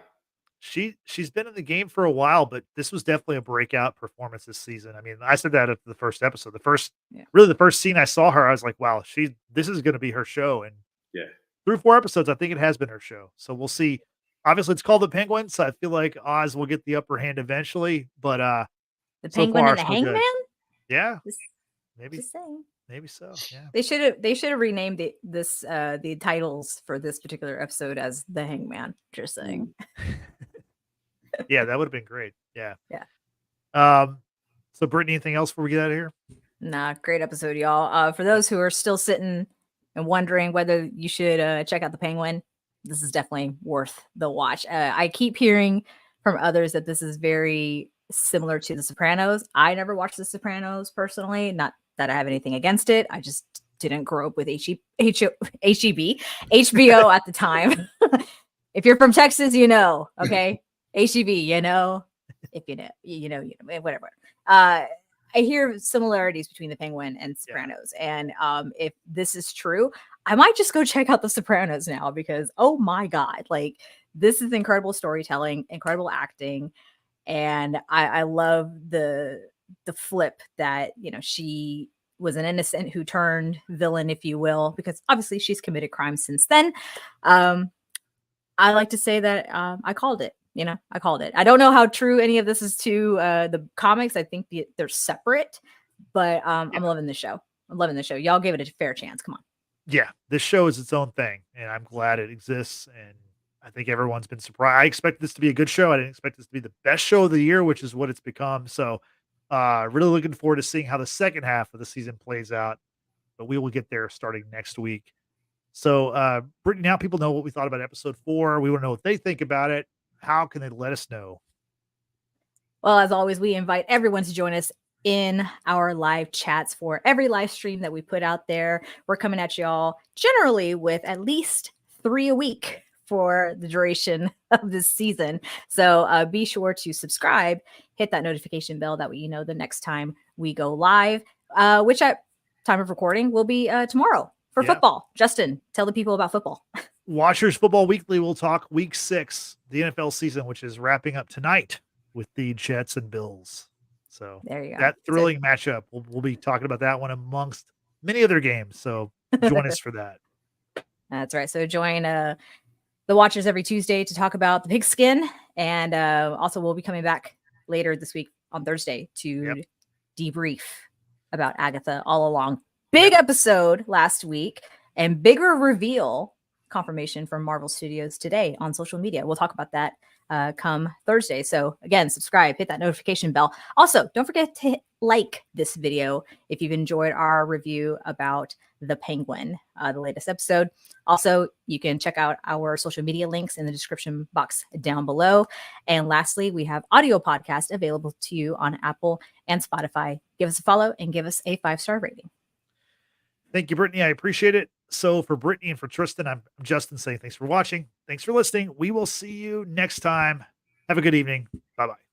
She's been in the game for a while, but this was definitely a breakout performance this season. I mean, I said that at the first episode. The first scene I saw her, I was like, wow, this is going to be her show. And through 4 episodes, I think it has been her show. So we'll see. Obviously, it's called The Penguin, so I feel like Oz will get the upper hand eventually. But the Penguin and the Hangman? Good. Yeah, maybe. Just saying. Maybe so. Yeah, they should have renamed the titles for this particular episode as The Hangman. Just saying. Yeah, that would have been great. Yeah. So Brittany, anything else before we get out of here? Nah, great episode, y'all. For those who are still sitting and wondering whether you should check out The Penguin, this is definitely worth the watch. I keep hearing from others that this is very similar to The Sopranos. I never watched The Sopranos personally. Not that I have anything against it. I just didn't grow up with HBO at the time. If you're from Texas, okay? HEB, if you know, whatever. I hear similarities between The Penguin and Sopranos. And if this is true, I might just go check out The Sopranos now because, oh my God, like this is incredible storytelling, incredible acting. And I love the flip that, she was an innocent who turned villain, if you will, because obviously she's committed crimes since then. I like to say that I called it. I called it. I don't know how true any of this is to the comics. I think they're separate, but I'm loving the show. I'm loving the show. Y'all gave it a fair chance. Come on. Yeah, this show is its own thing, and I'm glad it exists. And I think everyone's been surprised. I expect this to be a good show. I didn't expect this to be the best show of the year, which is what it's become. So really looking forward to seeing how the second half of the season plays out. But we will get there starting next week. So Brittany, now people know what we thought about episode 4. We want to know what they think about it. How can they let us know? Well, as always, we invite everyone to join us in our live chats for every live stream that we put out there. We're coming at y'all generally with at least 3 a week for the duration of this season. So be sure to subscribe, hit that notification bell. That way you know the next time we go live, which at time of recording will be tomorrow for football. Justin, tell the people about football. Watchers Football Weekly will talk week 6, the NFL season, which is wrapping up tonight with the Jets and Bills. So there you go. That thrilling matchup. We'll be talking about that one amongst many other games. So join us for that. That's right. So join the Watchers every Tuesday to talk about the pigskin. And also we'll be coming back later this week on Thursday to debrief about Agatha all along. Big episode last week and bigger reveal confirmation from Marvel Studios today on social media. We'll talk about that come Thursday. So again, subscribe, hit that notification bell. Also, don't forget to like this video if you've enjoyed our review about The Penguin, the latest episode. Also, you can check out our social media links in the description box down below. And lastly, we have audio podcast available to you on Apple and Spotify. Give us a follow and give us a 5-star rating. Thank you, Brittany. I appreciate it. So for Brittany and for Tristan, I'm Justin saying thanks for watching. Thanks for listening. We will see you next time. Have a good evening. Bye-bye.